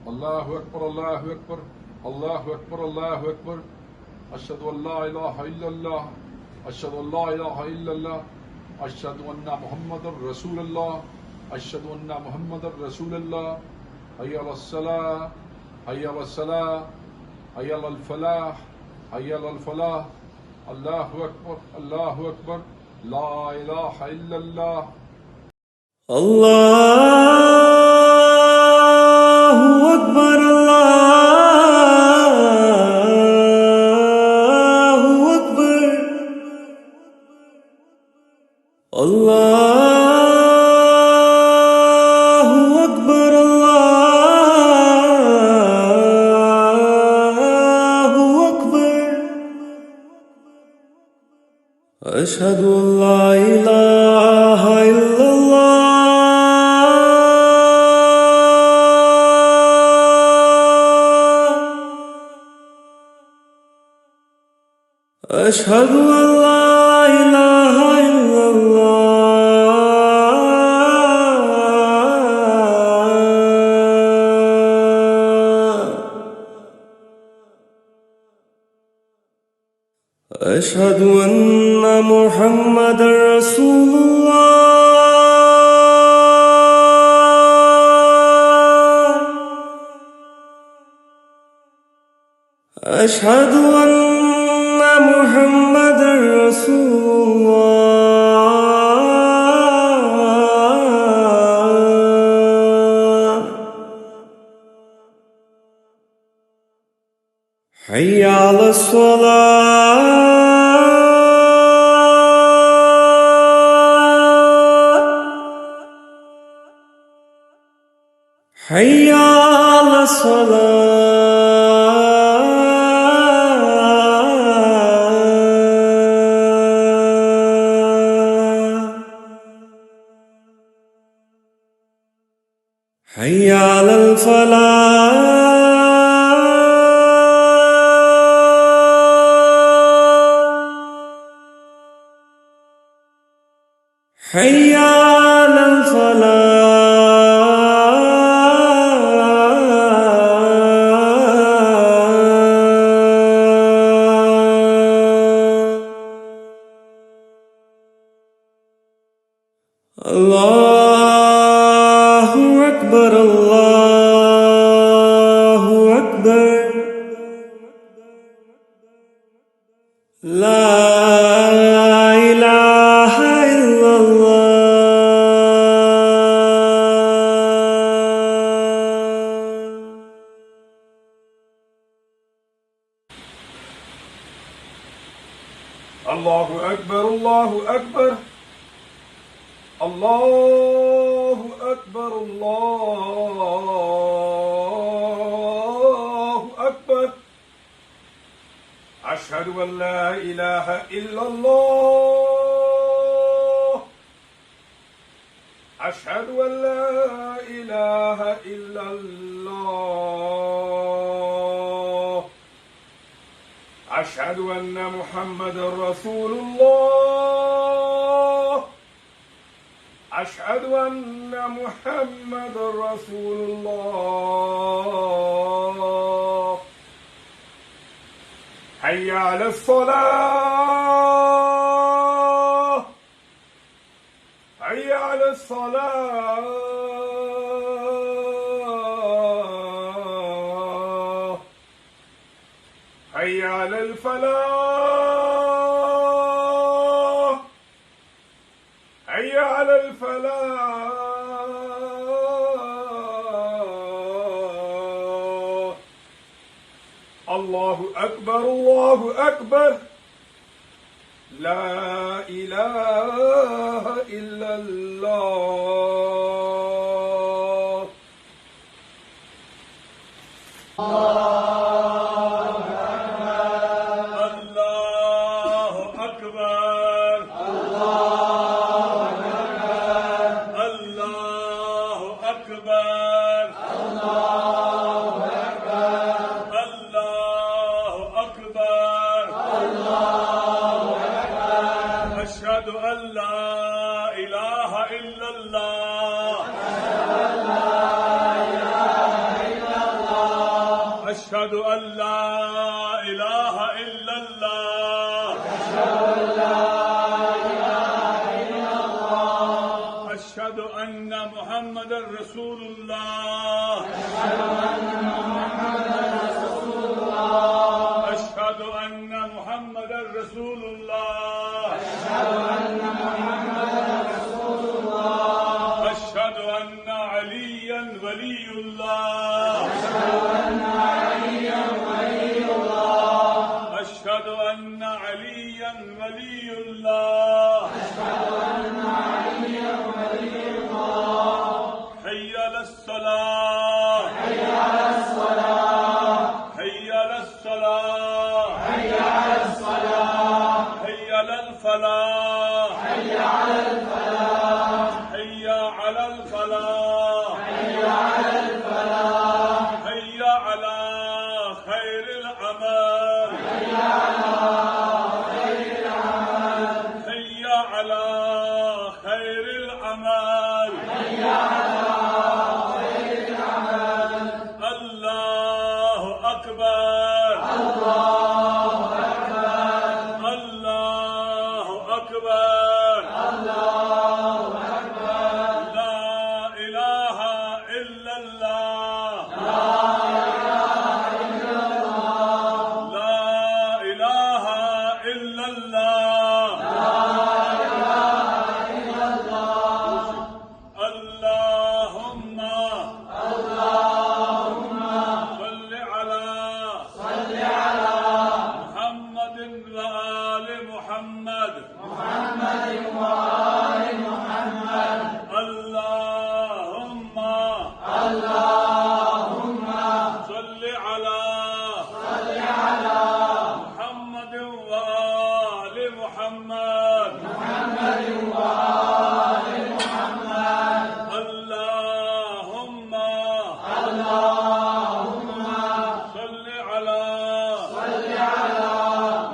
الله أكبر الله أكبر الله أكبر الله أكبر أشهد أن لا إله إلا الله أشهد أن لا إله إلا الله أشهد أن محمد رسول الله أشهد أن محمد رسول الله حي على الصلاة حي على الصلاة حي على الفلاح حي على الفلاح الله أكبر الله أكبر لا إله إلا الله الله أكبر الله أكبر الله أكبر الله أكبر أشهد أن لا إله إلا الله أشهد أن لا إله إلا الله أشهد أن محمدا رسول الله أشهد أن محمدا رسول الله حي على الصلاة حي على الصلاة حي على الفلاح حي على الفلاح الله أكبر الله أكبر لا إله إلا الله الله أكبر الله أكبر الله أكبر الله أكبر أشهد أن لا إله إلا الله أشهد أن لا إله إلا الله أشهد أن محمدا رسول الله أشهد أن محمدا رسول الله حي على الصلاة حي على الصلاة حي على الفلاح حي على الفلاح الله أكبر الله أكبر لا إله إلا الله أشهد أن لا إله إلا الله أشهد أن لا إله إلا الله أشهد أن محمدا رسول الله أشهد أن محمدا رسول الله أشهد أن عليا ولي الله أشهد أن عليا ولي الله حي على الصلاة حي على الصلاة حي على الصلاة حي على الصلاة حي على الفلاح حي على الفلاح حي على الفلاح حي على الفلاح حي على خير العمل حي على خير العمل حي على خير العمل حي على الله أكبر الله أكبر الله أكبر الله أكبر لا إله إلا الله لا إله إلا الله اللهم صل على محمد وآل محمد اللهم صل على محمد وآل محمد اللهم صل على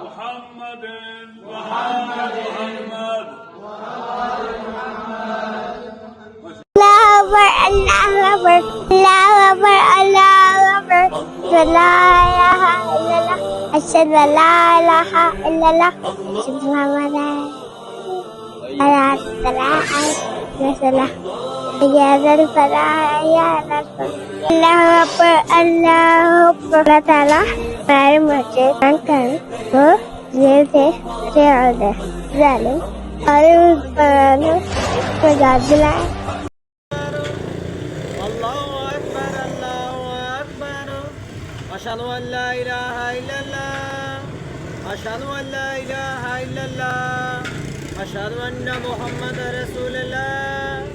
محمد وآل محمد أشهد أن لا إله إلا الله أشهد أن محمدا على الصلاة والسلام يا ذا الفلاح يا ذا الفلاح الله أكبر الله أكبر لا تعالى ما المسجد من كان هو زيته سيعوده ظالم قالوا فرانو فجادلا الله أكبر الله أكبر أشهد أن لا إله إلا الله أشهد أن لا إله إلا الله أشهد أن محمد رسول الله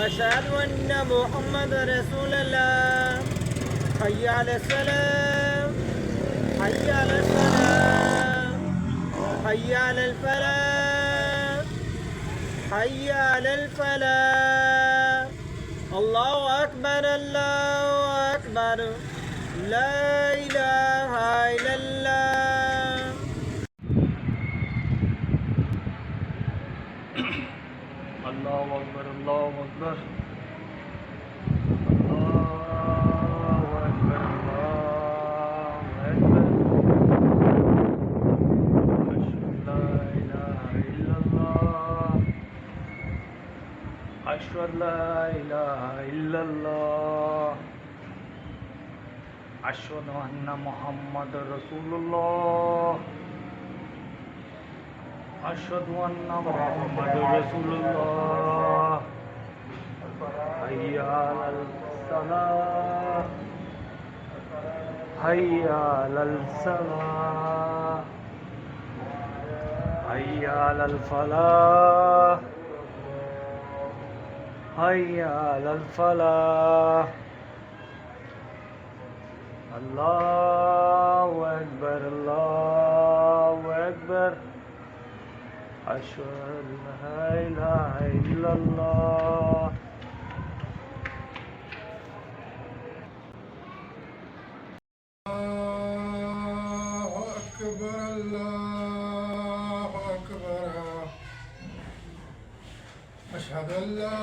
أشهد أن محمد رسول الله حي على السلام حي على السلام حي على الفلاح حي على الفلاح الله أكبر الله أكبر لا إله إلا الله الله أكبر الله أكبر الله أكبر الله أكبر أشهد أن لا إله إلا الله أشهد أن محمد رسول الله أشهد أن محمد رسول الله حي على الصلاة حي على الصلاة حي على الفلاح حي على الفلاح الله أكبر الله أكبر أشهد أن لا إله إلا الله الله أكبر الله أكبر أشهد أن لا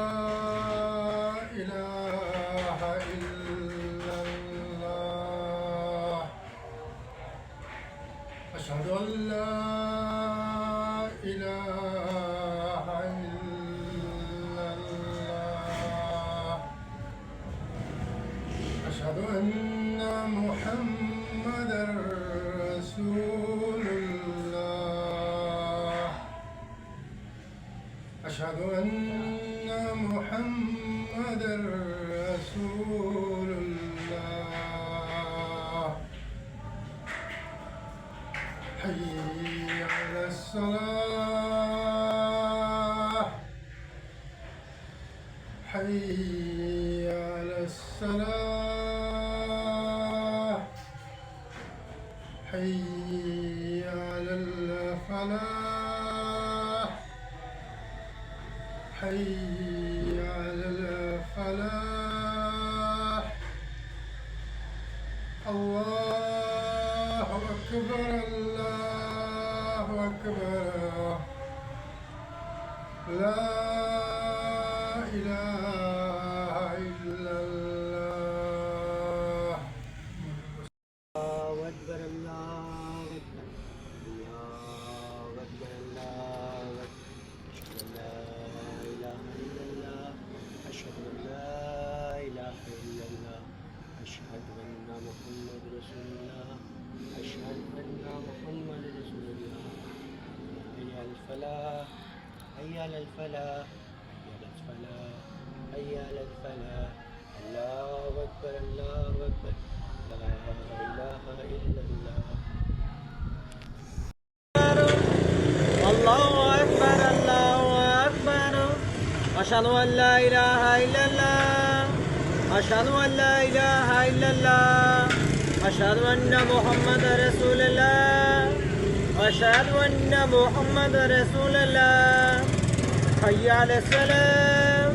إله إلا الله أشهد أن لا إله إلا الله أشهد أن محمدا رسول الله أشهد أن محمدا رسول الله حي على الصلاة حي على الصلاة حي على الفلاح حي على الفلاح الله أكبر الله أكبر لا إله إلا الله الله أكبر الله أكبر الله أكبر الله أكبر أشهد أن لا إله إلا الله أشهد أن محمد رسول الله أشهد أن محمد رسول الله حي على الفلاح حي على الفلاح حي على الفلاح الله أكبر الله أكبر لا إله إلا الله الله أكبر الله أكبر أشهد أن لا إله إلا الله أشهد أن لا إله إلا الله أشهد أن محمد رسول الله أشهد أن محمد رسول الله حي على السلام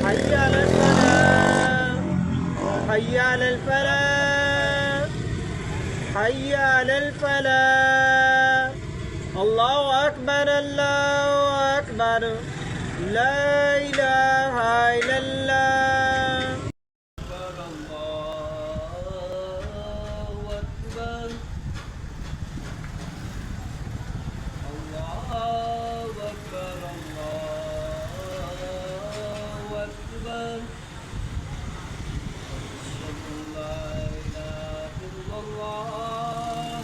حي على الفلاح حي على الفلاح حي على الفلاح الله أكبر الله أكبر لا إله إلا الله الله أكبر الله أكبر الله أكبر أشهد أن لا إله إلا الله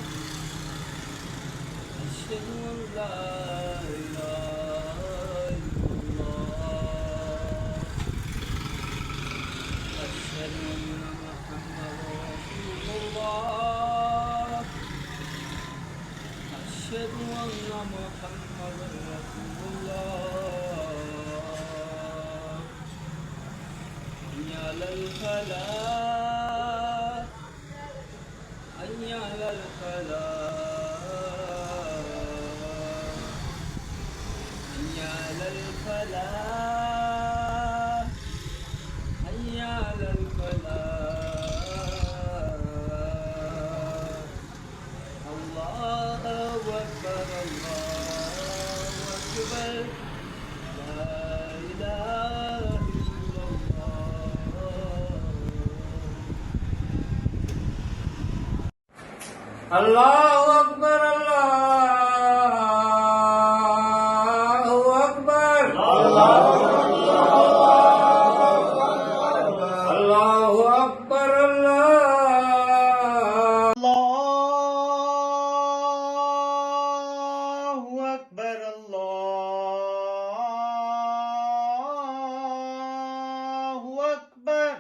أشهد أن لا إله إلا الله أشهد أن محمدا رسول الله أشهد أن محمدا رسول الله حي على الفلاح حي على الفلاح حي على الفلاح حي على الفلاح الله أكبر الله أكبر لا إله إلا الله الله أكبر الله أكبر الله أكبر الله أكبر الله أكبر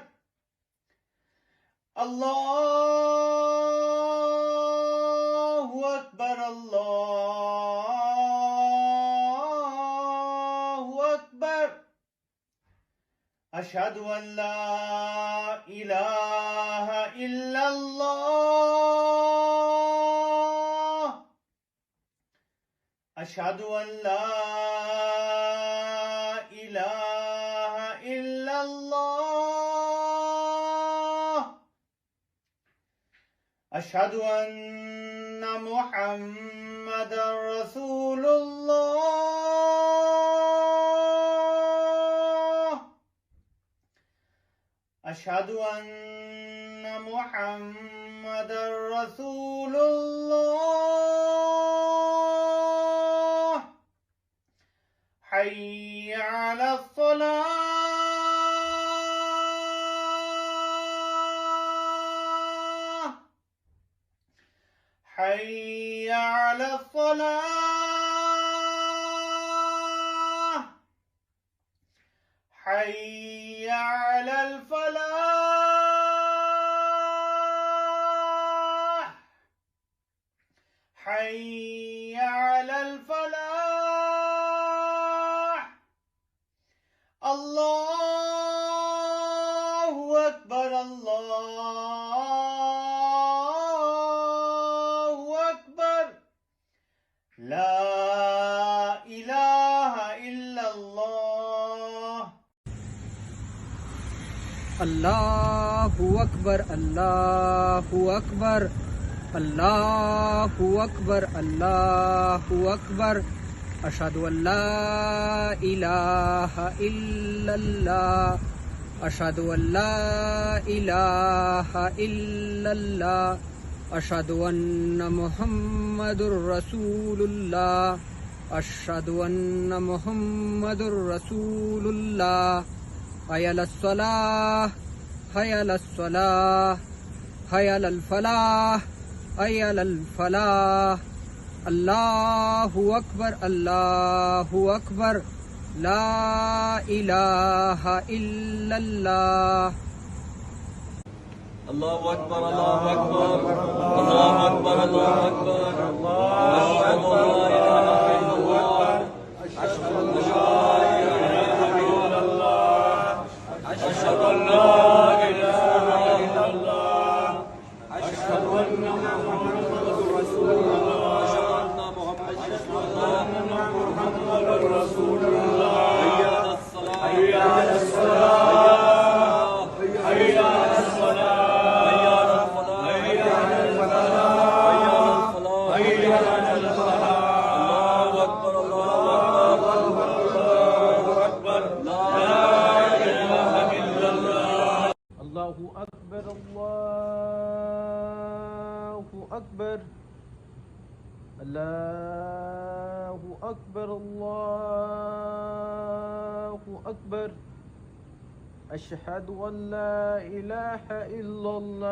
الله أكبر الله أكبر أشهد أن لا إله إلا الله أشهد أن لا إله إلا الله أشهد أن محمدا رسول الله أشهد أن محمدا رسول الله حي على الصلاة حي على الصلاة حي على الفلاح حي على الفلاح الله أكبر الله أكبر لا إله إلا الله अल्लाहु अकबर अल्लाहु अकबर अल्लाहु अकबर अल्लाहु अकबर अशहदु अल्ला इलाहा इल्लल्लाह अशहदु अल्ला इलाहा इल्लल्लाह अशहदु अन्न मुहम्मदुर रसूलुल्लाह अशहदु अन्न मुहम्मदुर रसूलुल्लाह हय्या अलस्सलाह हय्या अलस्सलाह हय्या अलल फलाह हय्या अलल फलाह अल्लाहु अकबर ला इलाहा इल्लल्लाह الله أكبر الله أكبر الله أكبر الله أكبر أشهد أن لا إله إلا الله أشهد أن لا إله إلا الله أشهد أن محمد رسول الله أشهد أن محمد رسول الله حي على الصلاة حي على Allahu Akbar Allahu Akbar Allahu Akbar Allahu Akbar Ashhadu an la ilaha illallah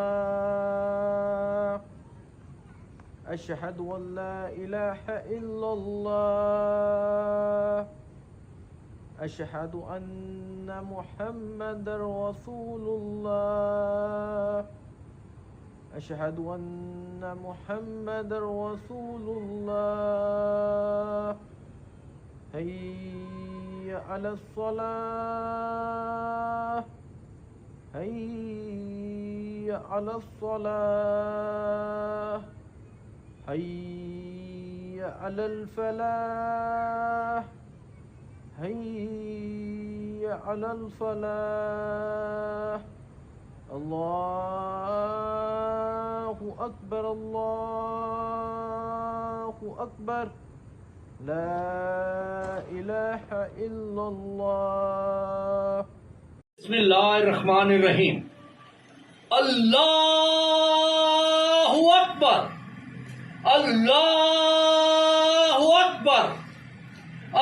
Ashhadu an la ilaha illallah أشهد أن محمد رسول الله أشهد أن محمد رسول الله هيا على الصلاة هيا على الصلاة هيا على الفلاح هيا على الفلاح الله أكبر الله أكبر لا إله إلا الله بسم الله الرحمن الرحيم الله أكبر الله أكبر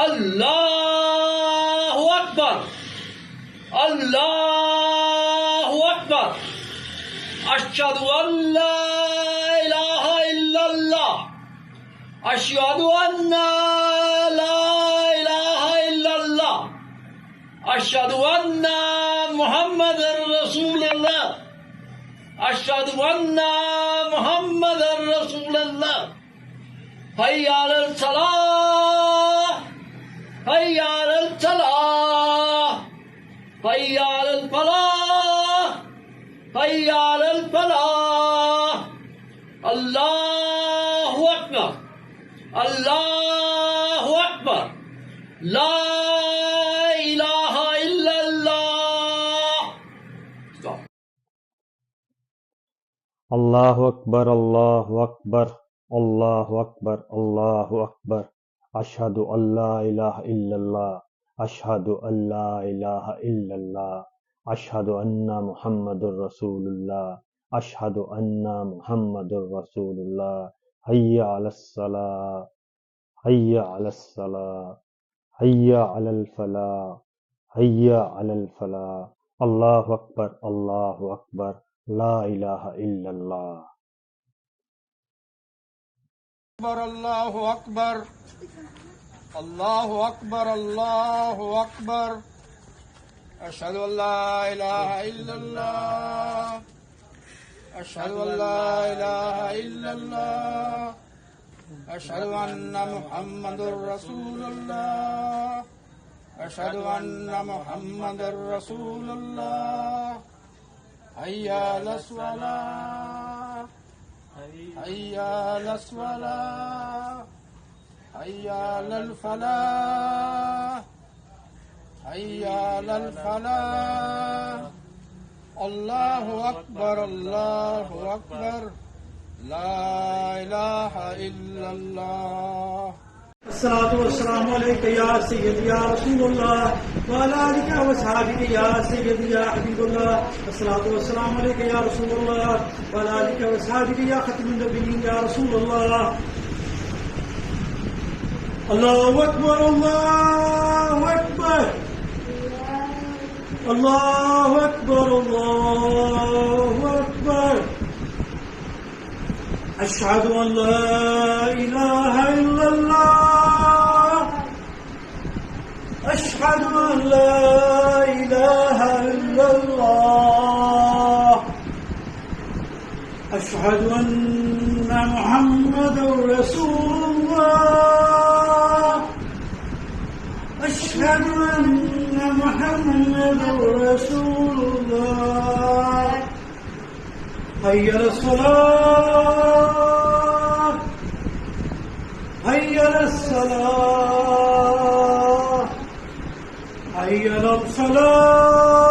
الله أكبر الله أكبر أشهد أن لا إله إلا الله أشهد أن لا إله إلا الله أشهد أن محمد رسول الله أشهد أن محمد رسول الله حي على الصلاة حي على الصلاة حي على الفلاح حي على الفلاح الله أكبر الله أكبر لا إله إلا الله Stop. الله أكبر الله أكبر الله أكبر الله أكبر أشهد أن لا إله إلا الله أشهد أن لا إله إلا الله أشهد أن محمد رسول الله أشهد أن محمد رسول الله حي على الصلاة حي على الصلاة حي على الفلاح حي على الفلاح الله أكبر الله أكبر لا إله إلا الله الله أكبر الله أكبر الله أكبر أشهد أن لا إله إلا الله أشهد أن لا إله إلا الله أشهد أن محمد رسول الله أشهد أن محمد رسول الله حي على الصلاة حي على الصلاة حي على الفلاح حي على الفلاح الله أكبر الله أكبر لا إله إلا الله الصلاة والسلام عليك يا سيدي يا رسول الله وعلى آلك وأصحابك يا سيدي يا حبيب الله. الصلاة والسلام عليك يا رسول الله وعلى آلك وأصحابك يا ختم النبيين يا رسول الله. الله أكبر الله أكبر الله أكبر الله أكبر أشهد أن لا إله إلا الله أشهد أن لا إله إلا الله أشهد أن محمدا رسول الله أشهد أن محمدا رسول الله حي على الصلاة حي على الصلاة حي على الفلاح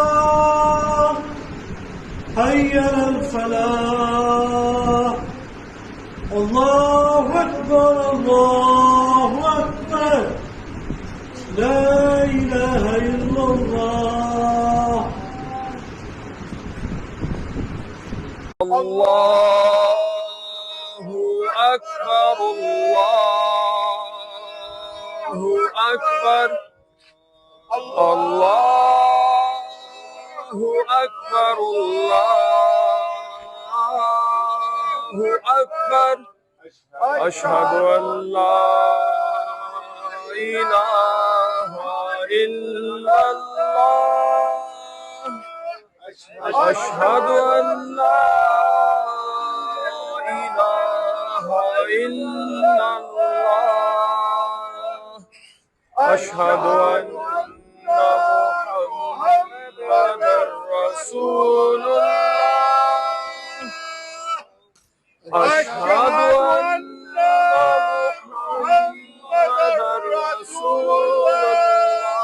حي على الفلاح الله أكبر الله أكبر لا إله إلا الله. الله أكبر الله أكبر الله أكبر الله أكبر أشهد أن لا إله إلا الله أشهد أن لا إله إلا الله أشهد أن محمدا رسول الله أشهد أن محمدا رسول الله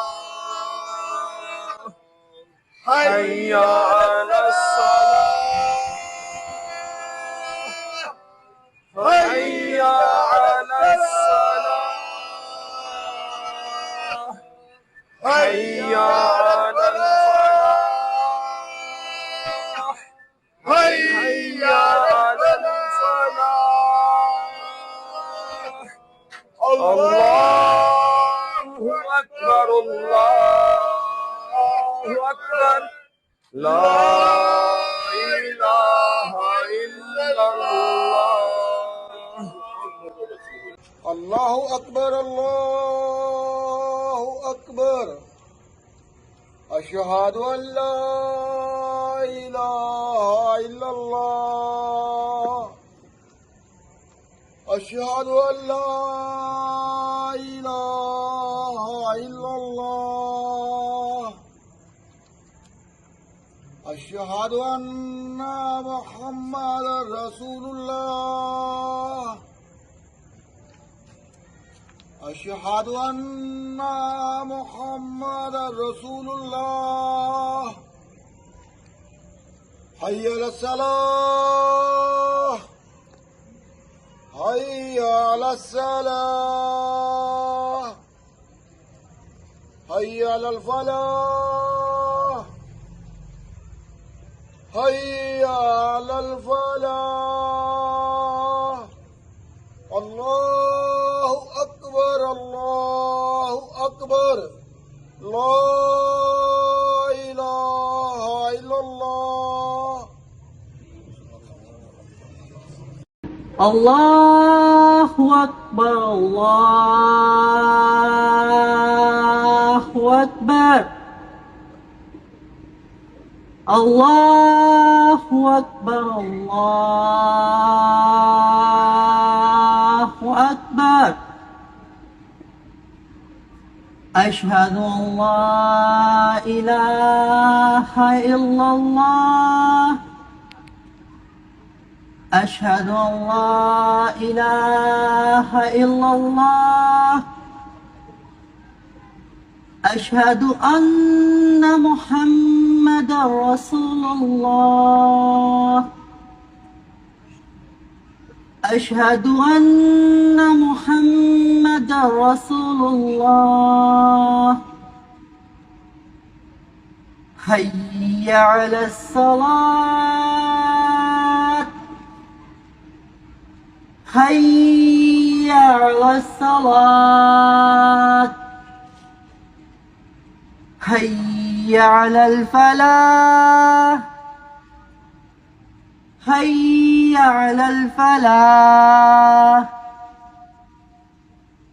حي على الصلاة حي على الصلاة حي على الفلاح حي على الفلاح الله أكبر الله أكبر لا إله إلا الله. الله أكبر الله أكبر أشهد أن لا إله إلا الله أشهد أن لا إله إلا الله أشهد أن محمدا رسول الله أشهد أن محمدا رسول الله حي على الصلاة حي على الصلاة حي على الفلاح حي على الفلاح الله أكبر الله أكبر لا إله إلا الله الله أكبر الله أكبر الله أكبر الله أكبر أشهد أن لا إله إلا الله أشهد أن لا إله إلا الله أشهد أن محمدا رسول الله أشهد أن محمدا رسول الله حي على الصلاة حي على الصلاة حي على الفلاح حي على الفلاح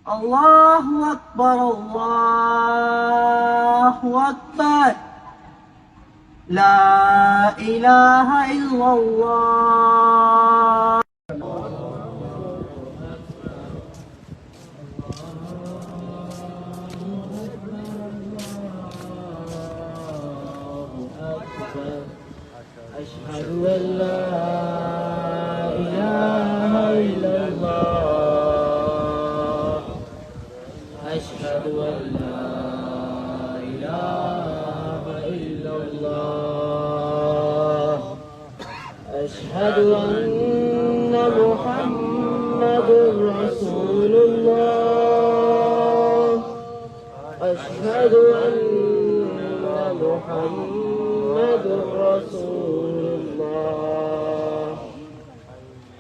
الله أكبر الله أكبر لا إله إلا الله أشهد أن لا إله إلا الله أشهد أن لا إله إلا الله أشهد أن محمد رسول الله أشهد أن محمد رسول الله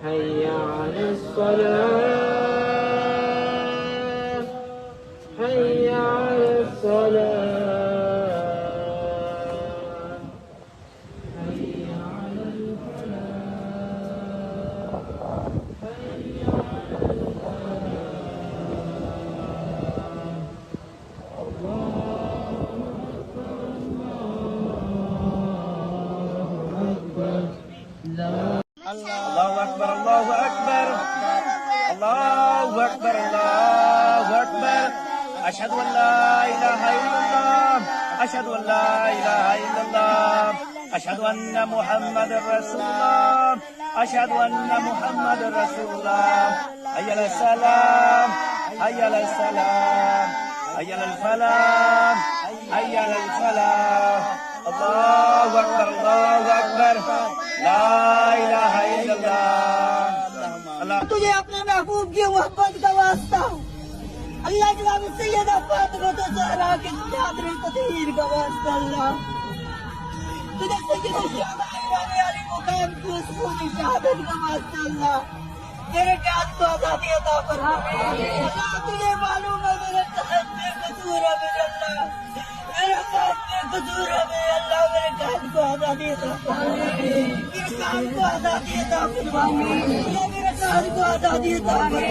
حي على الصلاة حي على الصلاة حي على الفلاح حي على الفلاح الله أكبر الله أكبر الله أكبر الله أكبر أشهد أن لا إله إلا الله أشهد أن لا إله إلا الله أشهد أن محمد رسول الله أشهد أن محمد رسول الله حي على السلام حي على السلام حي على الفلاح حي على الفلاح الله أكبر الله أكبر لا إله إلا الله तुझे अपने महबूब की मोहब्बत का वास्ता हूँ अल्लाह जनाब सैयदा फातिमा ज़हरा की चादर तदहीर का वास्ता अल्लाह तुझे सैयदा शाहबान अली मुकाम की उसकी शहादत का वास्ता अल्लाह तेरे जान को आजादी अता फरमा अल्लाह तुझे मालूम है मेरे कान में कसूर है मेरे अल्लाह मेरे कान में कसूर है मेरे अल्लाह मेरे कान को आजादी अता फरमा मेरे कान को आजादी अता फरमा अल्लाह मेरे कान को आजादी अता फरमा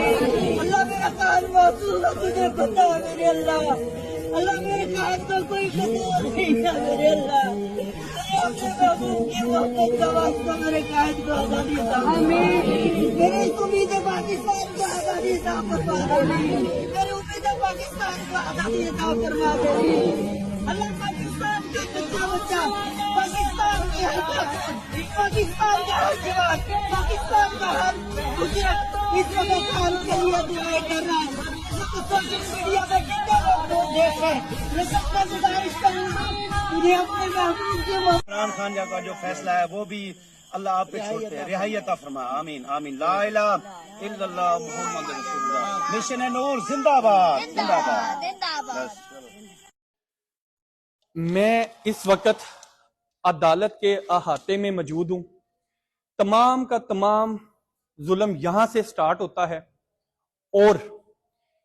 अल्लाह मेरा कान मासूम है तुझे पता है मेरे अल्लाह अल्लाह मेरे कान को कोई कसूर नहीं है मेरे अल्लाह अपने महबूब की मोहब्बत का वास्ता मेरे कान को आजादी अता फरमा मेरी उम्मीद है पाकिस्तान को आजादी अता फरमा मेरी उम्मीद है पाकिस्तान को आजादी अता फरमा अल्लाह पाकिस्तान का बच्चा बच्चा पाकिस्तान के हर पाकिस्तान का हर जवान पाकिस्तान का हर गुजरात इस वक्त काम के लिए दुआएं कर रहा है सोशल मीडिया में जितने लोग देख रहे हैं मैं सबका गुजारिश करूंगा मुझे अपने महबूब के इमरान खान का जो फैसला है वो भी अल्लाह आप पे छोड़ते हैं रिहाई अता फरमा आमीन आमीन ला इलाहा इल्लल्लाह मुहम्मद रसूलुल्लाह मिशन नूर जिंदाबाद जिंदाबाद मैं इस वक्त अदालत के अहाते में मौजूद हूँ। तमाम का तमाम जुल्म यहाँ से स्टार्ट होता है और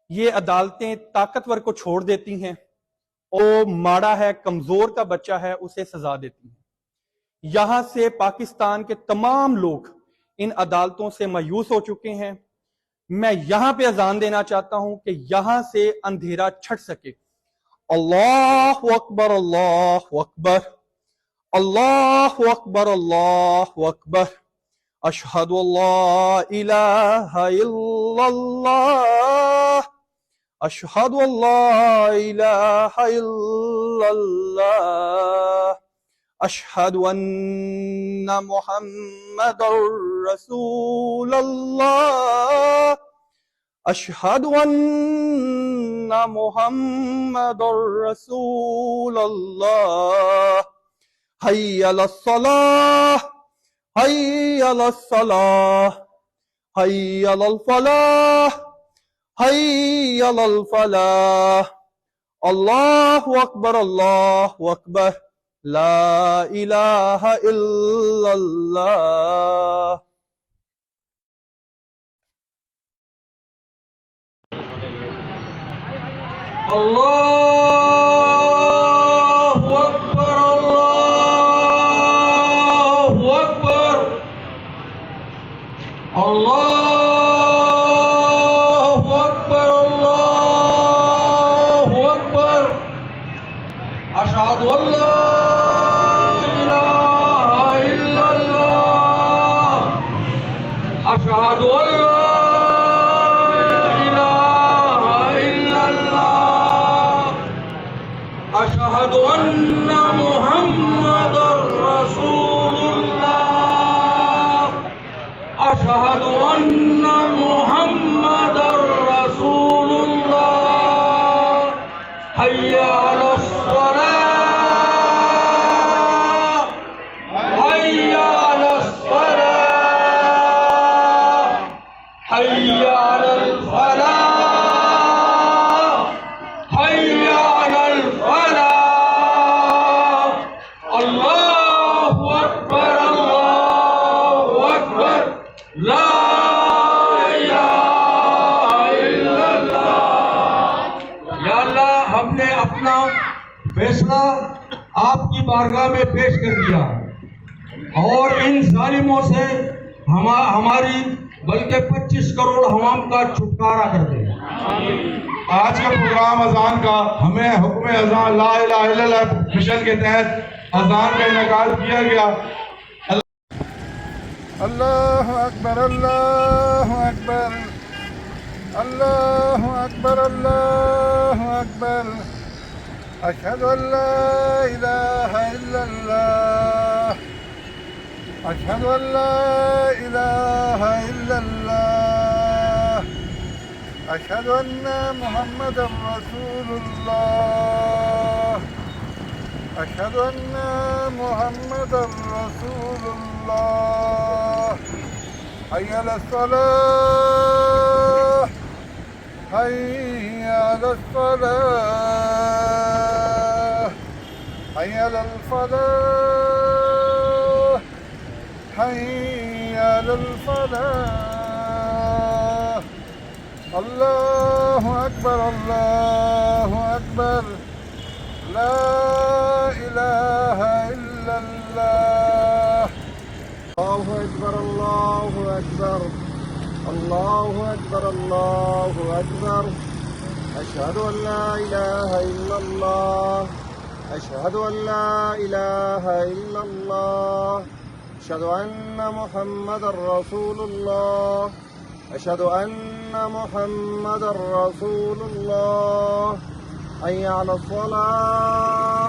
ये अदालतें ताकतवर को छोड़ देती हैं, और माड़ा है, कमजोर का बच्चा है, उसे सजा देती हैं। यहां से पाकिस्तान के तमाम लोग इन अदालतों से मायूस हो चुके हैं। मैं यहां पे अजान देना चाहता हूं कि यहां से अंधेरा छट सके। अल्लाहु अकबर, अल्लाहु अकबर, अल्लाहु अकबर, अल्लाहु अकबर। अशहदु अल्ला इलाहा इल्लल्लाह, अशहदु अल्ला इलाहा इल्लल्लाह, अशहदु अन्ना मुहम्मदुर रसूलुल्लाह, अशहदु अन्ना मुहम्मदुर रसूलुल्लाह। हय्या अलस्सलाह, हय्या अलस्सलाह, हय्या अलल फलाह, हय्या अलल फलाह। अल्लाहु अकबर, अल्लाहु अकबर, ला इलाहा इल्लल्लाह। अल्लाहु अकबर, अल्लाहु अकबर, अल्लाहु अकबर, अल्लाहु अकबर। अशहदु अल्ला इलाहा इल्लल्लाह, अशहदु अल्ला अशहदु अन्ना मुहम्मदुर रसूलुल्लाह, अशहदु अन्ना मुहम्मदुर रसूलुल्लाह। हय्या अलस्सलाह, हय्या अलस्सलाह, हय्या अलल फलाह, फैसला आपकी बारगाह में पेश कर दिया और इन जालिमों से हमारी बल्कि 25 करोड़ हवाम का छुटकारा कर दे। आज का प्रोग्राम अजान का हमें हुक्म अजान ला इलाहा इल्लल्लाह मिशन के तहत अजान का इनेकाल किया गया। अल्लाहु अकबर, अल्लाहु अकबर, अल्लाहु अकबर, अल्लाहु अकबर। अशहदु अल्ला इलाहा इल्लल्लाह, अशहदु अल्ला इलाहा इल्लल्लाह, अशहदु अन्ना मुहम्मदुर रसूलुल्लाह, अशहदु अन्ना मुहम्मदुर रसूलुल्लाह। हय्या अलस्सलाह, हय्या अलस्सलाह, हय्या अलल फलाह, हय्या अलल फलाह। अल्लाहु अकबर, अल्लाहु अकबर, ला इलाहा इल्लल्लाह। अल्लाहु अकबर, अल्लाहु अकबर, अल्लाहु अकबर, अल्लाहु अकबर। अशहदु अन ला इलाहा इल्लल्लाह, अशहदु अन ला इलाहा इल्लल्लाह, अशहदु अन्ना मुहम्मदुर रसूलुल्लाह, अशहदु अन्ना मुहम्मदुर रसूलुल्लाह। हय्या अलस्सलाह,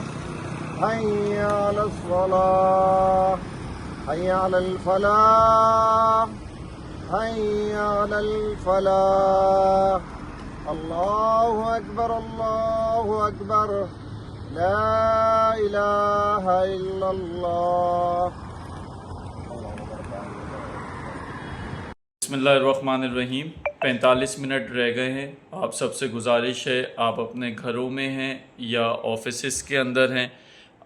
हय्या अलस्सलाह, हय्या अलल फलाह, हय्या अलल फलाह। अल्लाहु अकबर, अल्लाहु अकबर, ला इलाहा इल्लल्लाह। बिस्मिल्लाहिर्रहमानिर्रहीम। 45 मिनट रह गए हैं। आप सबसे गुजारिश है, आप अपने घरों में हैं या ऑफिसेस के अंदर हैं,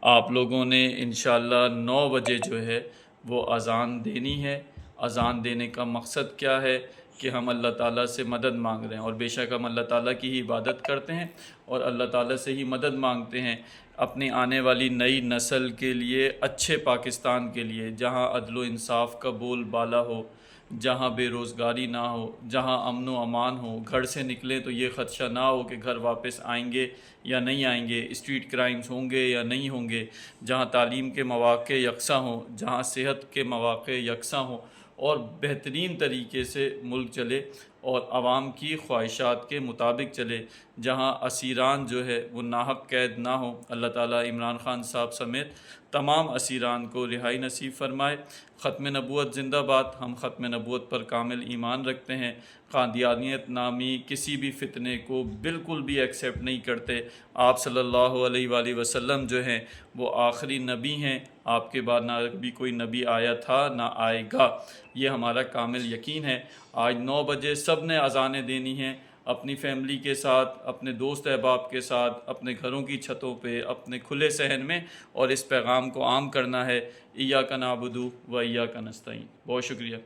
आप लोगों ने इंशाअल्लाह 9 बजे जो है वो अज़ान देनी है। अज़ान देने का मकसद क्या है कि हम अल्लाह ताला से मदद मांग रहे हैं, और बेशक हम अल्लाह ताला की ही इबादत करते हैं और अल्लाह ताला से ही मदद मांगते हैं अपनी आने वाली नई नस्ल के लिए, अच्छे पाकिस्तान के लिए, जहाँ अदल व इंसाफ का बोलबाला हो, जहाँ बेरोज़गारी ना हो, जहाँ अमन व अमान हो, घर से निकलें तो ये ख़दशा ना हो कि घर वापस आएंगे या नहीं आएंगे, स्ट्रीट क्राइम्स होंगे या नहीं होंगे, जहाँ तालीम के मौक़े यकसा हों, जहाँ सेहत के मौक़े यकसा हों और बेहतरीन तरीके से मुल्क चले और आवाम की ख्वाहिशात के मुताबिक चले, जहाँ असीरान जो है वो नाहक कैद ना हो। अल्लाह ताला इमरान ख़ान साहब समेत तमाम असीरान को रिहाई नसीब फ़रमाए। ख़त्म नबूवत ज़िंदाबाद। हम ख़त्म नबूवत पर कामिल ईमान रखते हैं। क़ादियानियत नामी किसी भी फ़ितने को बिल्कुल भी एक्सेप्ट नहीं करते। आप सल्लल्लाहु अलैहि वसल्लम जो हैं वो आखिरी नबी हैं, आपके बाद ना भी कोई नबी आया था ना आएगा, ये हमारा कामिल यकीन है। आज 9 बजे सब ने अज़ानें देनी हैं, अपनी फैमिली के साथ, अपने दोस्त अहबाब के साथ, अपने घरों की छतों पे, अपने खुले सहन में, और इस पैगाम को आम करना है। इय्याका नअबुदु व इय्याका नस्तईन। बहुत शुक्रिया।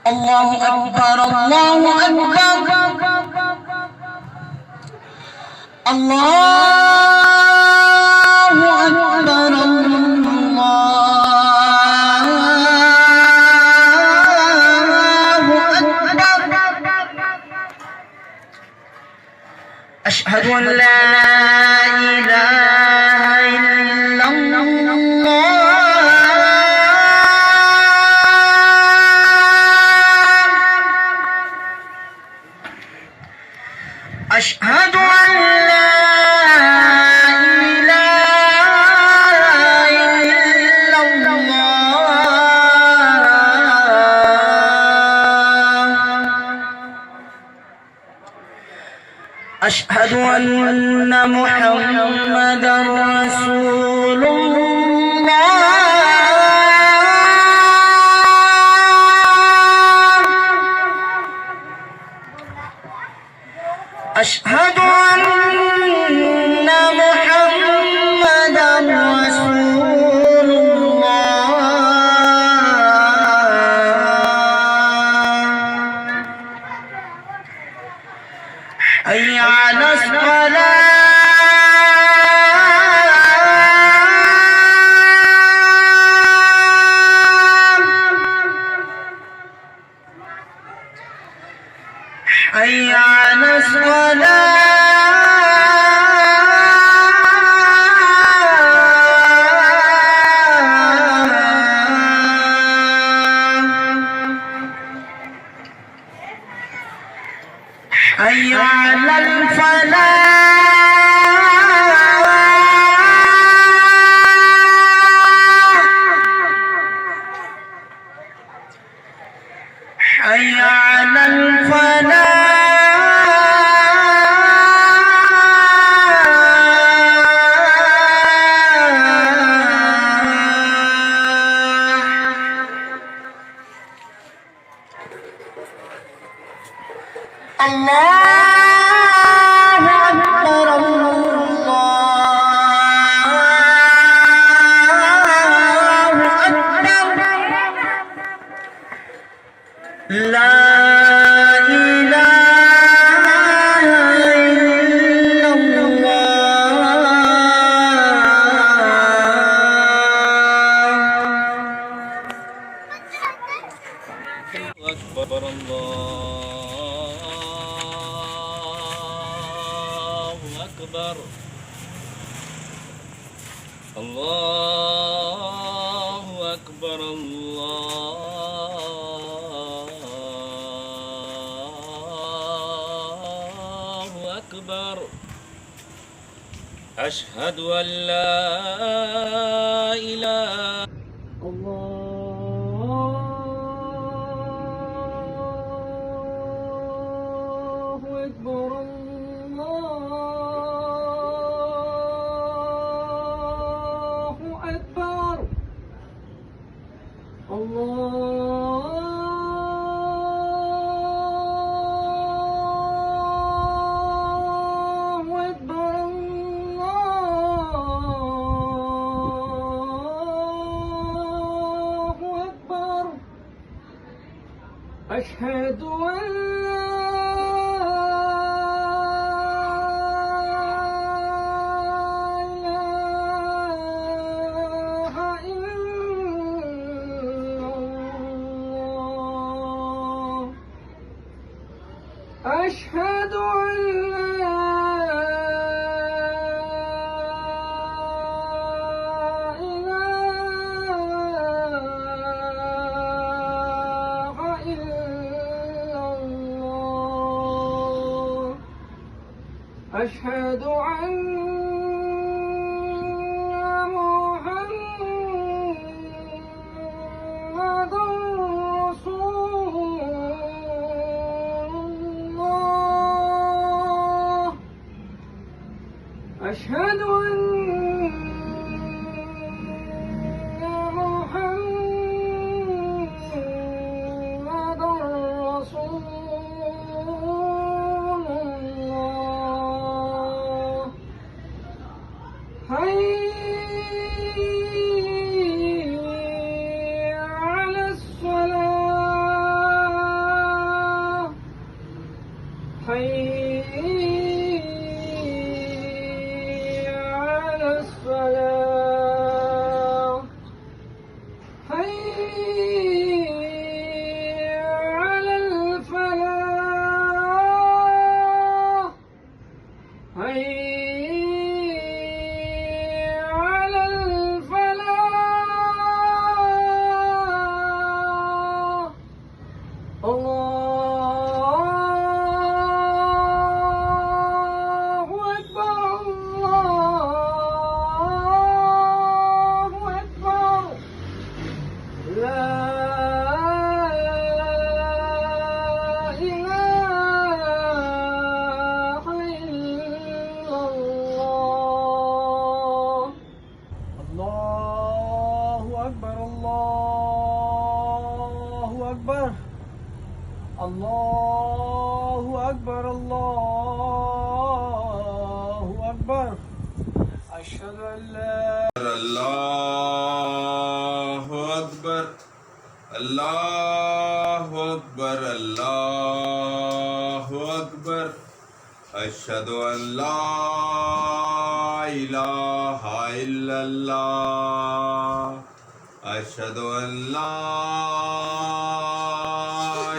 अल्लाहु अकबर, अल्लाहु अकबर, अल्लाहु अकबर, अशहदु अन ला इलाहा इल्लल्लाह, अशहदु अन ला अशहदु अन्न मुहम्मदर रसूलुल्लाह, अशहदु अन्न मुहम्मदर रसूलुल्लाह, हय्या अलस सलाह, हय्या अलस सलाह, हय्या अलल फलाह, हय्या अलल फलाह, अल्लाहु अकबर, अल्लाहु अकबर, ला अकबर, अल्लाहु अकबर, अल्लाहु अकबर, अल्लाहु अकबर, अशहदु अन ला इलाहा अल्लाहु أشهد أن أشهد أن أشهد أن محمد رسول الله أشهد أن محمد رسول حي على الصلاة حي على الصلاة حي على الفلاح حي الله أكبر الله أكبر أشهد أن لا الله أكبر الله أكبر الله أكبر أشهد أن لا إله إلا الله أشهد أن لا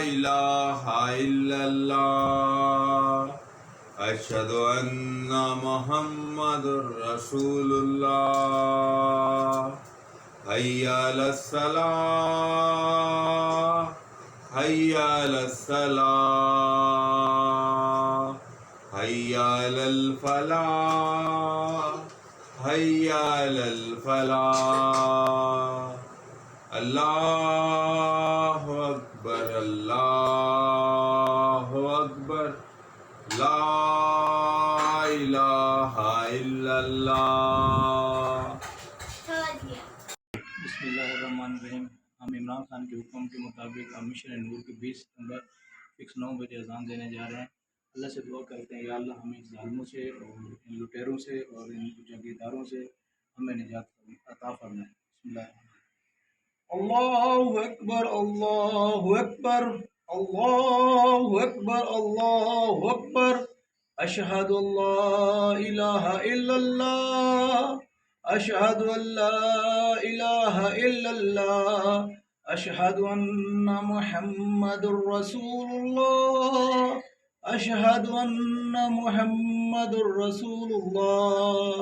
إله إلا الله أشهد أن محمد رسول الله حي على الصلاة حي على الصلاة حي على الفلاح حي على الفلاح الله أكبر الله أكبر لا إله إلا الله बिस्मिल्लाहिर्रहमानिर्रहीम। हम इमरान खान के हुक्म के मुताबिक हम मिशन नूर के 20 सितंबर फिक्स 9 बजे अजान देने जा रहे हैं। अल्लाह से दुआ करते हैं या अल्लाह हमें ज़ालिमों से और इन लुटेरों से और इन जंगीदारों से हमें निजात अता फरमाए। बिस्मिल्लाह। अल्लाहु अकबर अल्लाहु अकबर अल्लाहु अकबर अल्लाहु अकबर अशहदु अल्ला इलाहा इल्लल्लाह अशहदु अल्ला इलाहा इल्लल्लाह अशहदु अन्ना मुहम्मदुर रसूलुल्लाह अशहदु अन्ना मुहम्मदुर रसूलुल्लाह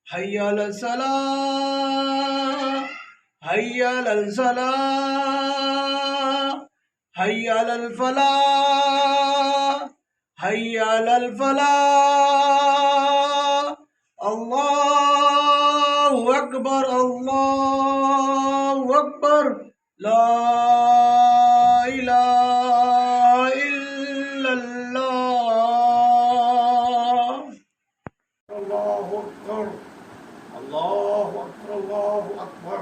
हय्या अलस सलाह हय्या अलल सलाह हय्या अलल फलाह हय्या अलल फलाह अल्लाहु अकबर ला इलाहा इल्लल्लाह। अल्लाहु अकबर अल्लाहु अकबर अल्लाहु अकबर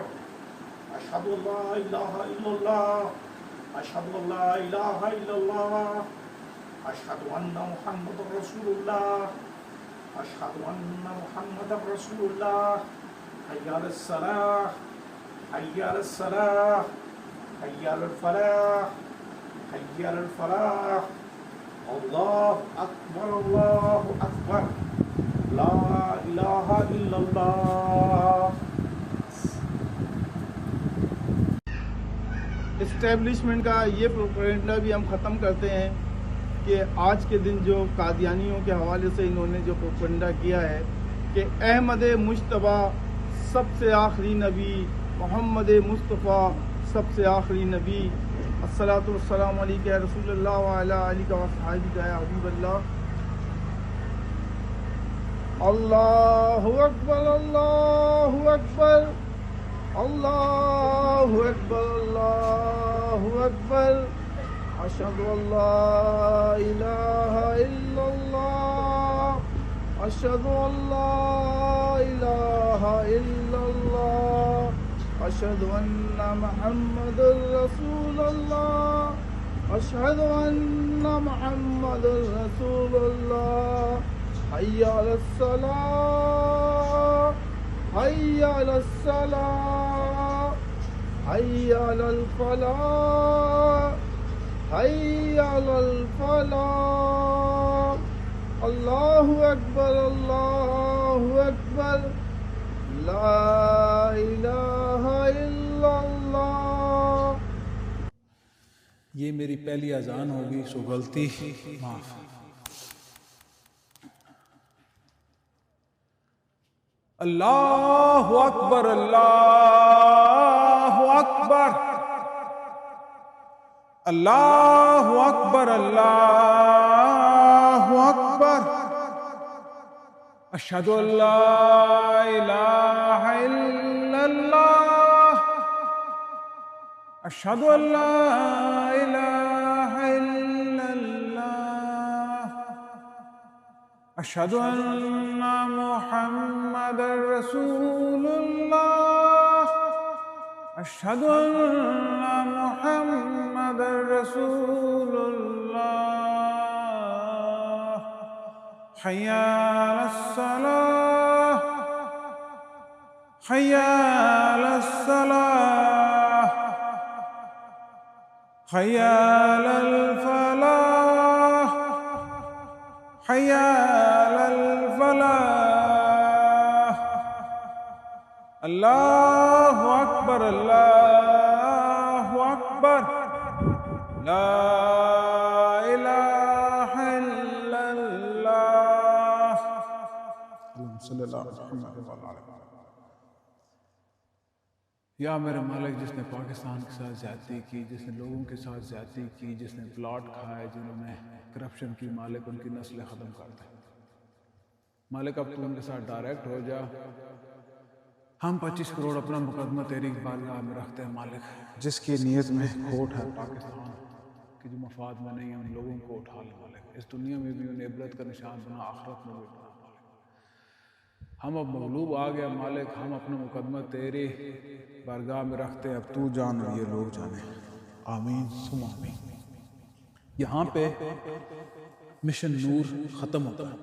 अशहदु अल्ला इलाहा इल्लल्लाह अशहदु अल्ला इलाहा इल्लल्लाह अशहदु अन्ना मुहम्मदुर रसूलुल्लाह अशहदु अन्ना मुहम्मदुर रसूलुल्लाह हय्या अलस सलाह हय्या अलस सलाह हय्या अलल फलाह हय्य अलल फलाह। अल्लाहु अकबर, ला इलाहा इल्लल्लाह। इस्टेब्लिशमेंट का ये प्रोपेगेंडा भी हम ख़त्म करते हैं कि आज के दिन जो कादियानियों के हवाले से इन्होंने जो प्रोपेगेंडा किया है कि अहमद मुश्तबा सबसे आखिरी नबी, मोहम्मद मुस्तफ़ा सबसे आखिरी नबी, अस्सलातु वस्सलामु अलैका या रसूलल्लाह व अला आलिका व अस्हाबिका या हबीबल्लाह। अल्लाहु अकबर, अल्लाहु अकबर, अल्लाहु अकबर, अल्लाहु अकबर। अशहदु अल्ला इलाहा इल्लल्लाह, अशहदु अल्ला इलाहा इल्लल्लाह, अशहदु अन्ना मुहम्मदुर रसूलुल्लाह, अशहदु अन्ना मुहम्मदुर रसूलुल्लाह। हय्या अलस सलाह, हय्या अलस सलाह, हय्या अलल फलाह, हय्या अलल फलाह। अल्लाहु अकबर, अल्लाहु अकबर, ला इलाहा इल्लल्लाह। ये मेरी पहली अजान होगी, सो गलती माफ। अल्लाहु अकबर, अल्लाहु अकबर, अल्लाहु अकबर, अल्लाहु अकबर। अशहदु अल्ला इलाहा इल्लल्लाह, अशहदु अल्ला इलाहा इल्लल्लाह, अशहदु अन्ना मुहम्मदर रसूलुल्लाह, अशहदु अन्ना मुहम्मदर रसूलुल्लाह। हय्या अलस सलाह, हय्या अलस सलाह, हय्या अलल फलाह, हय्या अलल फलाह। अल्लाहु अकबर, अल्लाहु अकबर, ला इलाहा इल्लल्लाह। सल्लल्लाहु अलैहि वसल्लम। या मेरे मालिक, जिसने पाकिस्तान के साथ ज़्यादती की, जिसने लोगों के साथ ज़्यादती की, जिसने प्लॉट खाए, जिन्होंने करप्शन की, मालिक उनकी नस्लें ख़त्म कर दे। मालिक अब तू उनके साथ डायरेक्ट हो जा। हम 25 करोड़ अपना मुकदमा तेरी बारगाह में रखते हैं मालिक। जिसकी नीयत में खोट है पाकिस्तान की, जो मफाद में नहीं है, उन लोगों को उठा ले मालिक। इस दुनिया में भी उन्हें इबरत का निशान बना, आखिरत में भी बना मालिक। हम अब मगलूब आ गया मालिक, हम अपना मुकदमा तेरे बारगाह में रखते हैं। अब तू जान और ये लोग जाने। आमीन सुम आमीन। यहाँ पे मिशन नूर ख़त्म होता है।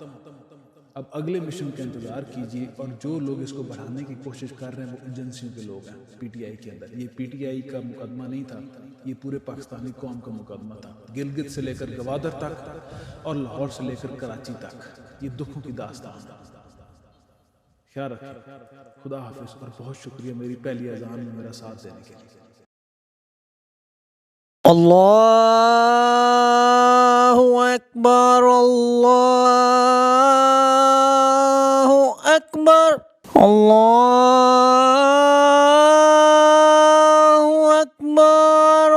अब अगले मिशन का इंतज़ार कीजिए। और जो लोग इसको बढ़ाने की कोशिश कर रहे हैं वो एजेंसियों के लोग हैं पीटीआई के अंदर। ये पीटीआई का मुकदमा नहीं था, ये पूरे पाकिस्तानी कौम का मुकदमा था। गिलगित से लेकर गवादर तक और लाहौर से लेकर कराची तक ये दुखों की दास्तान। ख्याल रखिए। खुदा हाफिज़ और बहुत शुक्रिया मेरी पहली अज़ान में मेरा साथ देने के लिए। अल्लाहु अकबर, अल्लाहु अकबर, अल्लाहु अकबर,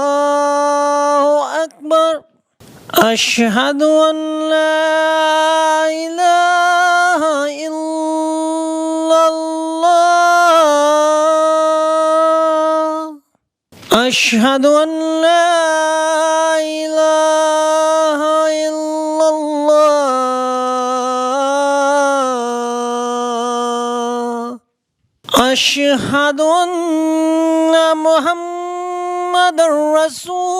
अल्लाहु अकबर। अशहदु अन ला इलाहा इल्लल्लाह, अशहदु अन ला इलाहा इल्लल्लाह, अशहदु अन्ना मुहम्मदर रसूलुल्लाह,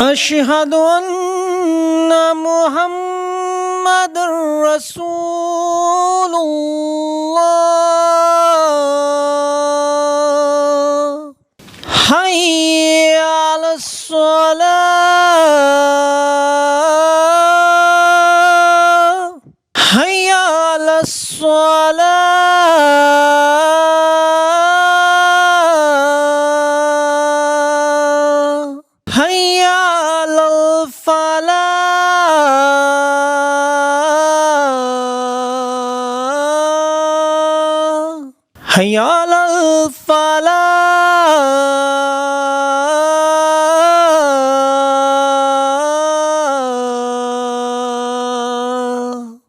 अशहदु अन्ना मुहम्मदर रसूलुल्लाह। الصلاة هيا على الفلاح هيا على الفلاح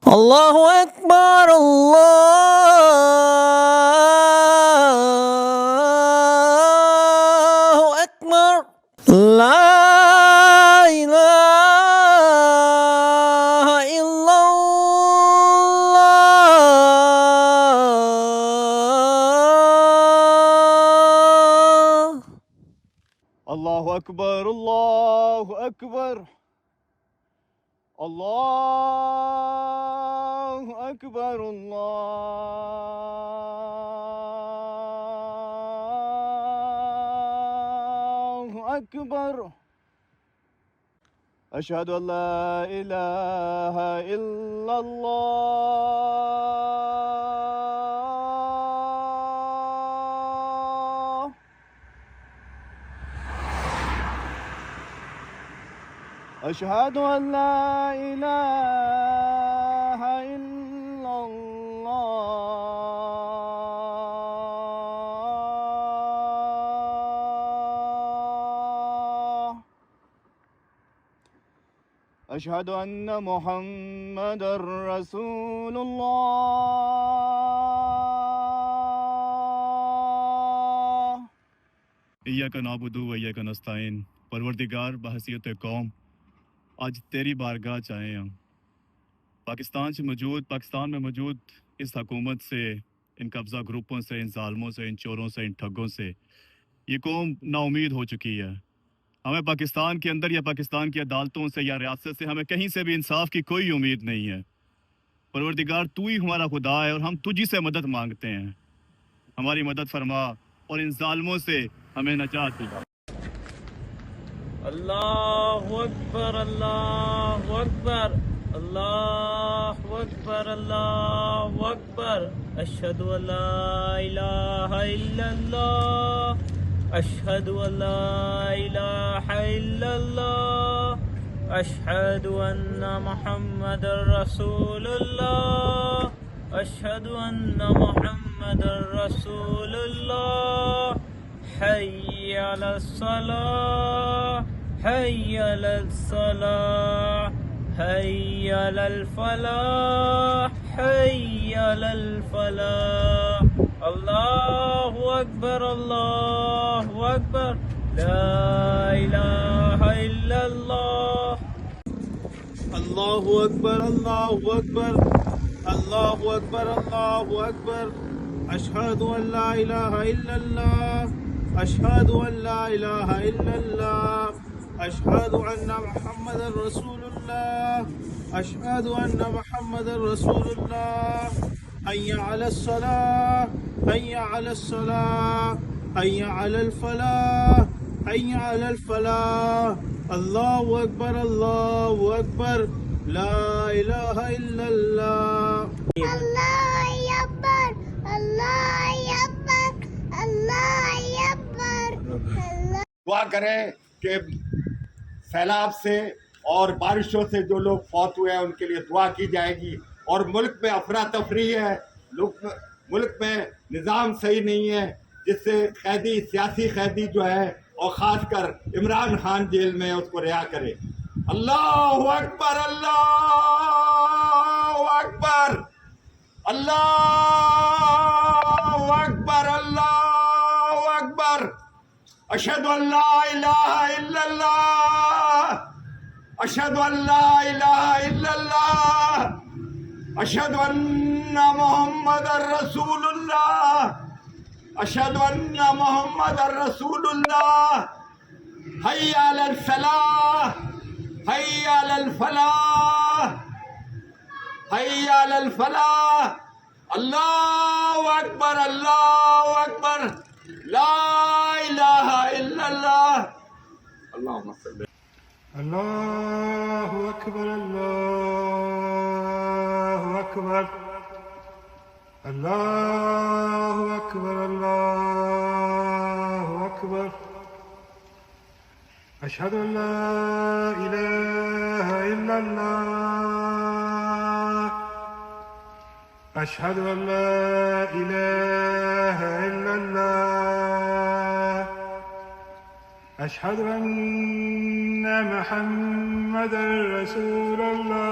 الله أكبر الله أكبر لا إله إلا الله الله أكبر الله أكبر الله أكبر الله أكبر أشهد أن لا إله إلا الله أشهد أن لا إله إلا الله أشهد أن محمدا رسول الله इय्याक नाबुदु व इय्याक नस्ताईन परवरदिगार बहसियत कौम आज तेरी बारगाह चाहे हम पाकिस्तान में मौजूद इस हुकूमत से, इन कब्ज़ा ग्रुपों से, इन जालमों से, इन चोरों से, इन ठगों से ये कौम नाउमीद हो चुकी है। हमें पाकिस्तान के अंदर या पाकिस्तान की अदालतों से या रियासत से हमें कहीं से भी इंसाफ की कोई उम्मीद नहीं है। परवरदिगार तू ही हमारा खुदा है और हम तुझी से मदद मांगते हैं। हमारी मदद फरमा और इन जालमों से हमें नजात दिला। अल्लाहु अकबर अल्लाहु अकबर अल्लाहु अकबर अल्लाहु अकबर अशहदु अल्ला इलाहा इल्लल्लाह अशहदु अल्ला इलाहा इल्लल्लाह अशहदु अन्ना मुहम्मदर रसूलुल्लाह अशहदु अन्ना मुहम्मदर रसूलुल्लाह हय्य अलस सलाह हय्य अलस सलाह हय्य अलल फलाह हय्य अलल फलाह अल्लाहु अकबर ला इलाहा इल्लल्लाह अल्लाहु अकबर अल्लाहु अकबर अल्लाहु अकबर अल्लाहु अकबर अशहदु अन ला इलाहा इल्लल्लाह अशहदु अन ला इलाहा इल्लल्लाह अशहदु अन्ना मुहम्मदर रसूलुल्लाह अशहदु अन्ना मुहम्मदर रसूलुल्लाह हय्य अलस सलाह हय्य अलस सलाह हय्य अलल फलाह हय्य अलल फलाह अल्लाहु अकबर ला इलाहा इल्लल्लाह अल्लाह अकबर अल्लाह अकबर अल्लाह अकबर। दुआ करें कि सैलाब से और बारिशों से जो लोग फौत हुए हैं उनके लिए दुआ की जाएगी। और मुल्क में अफरा तफरी है, मुल्क में निज़ाम सही नहीं है, जिससे कैदी सियासी कैदी जो है और ख़ासकर इमरान खान जेल में उसको रिहा करे। अल्लाहु अकबर अल्लाहु अकबर अल्लाहु अकबर अल्लाहु अकबर अशहदु अन ला इलाहा इल्लल्लाह अशहदु अन ला इलाहा इल्लल्लाह अशहदु अन्ना मुहम्मदर रसूलुल्लाह अशहदु अन्ना मुहम्मदर रसूलुल्लाह हय्या अलल फलाह हय्या अलल फलाह हय्या अलल फलाह अल्लाहु अकबर ला इलाहा इल्लल्लाह अल्लाहुम्मा सल्ली अल्लाहु अकबर अल्लाहु अकबर अल्लाहु अकबर अल्लाहु अकबर अशहदु अल्ला इलाहा इल्लल्लाह अशहदु अल्ला इलाहा इल्लल्लाह अशहदु अन्ना मुहम्मदर रसूलुल्लाह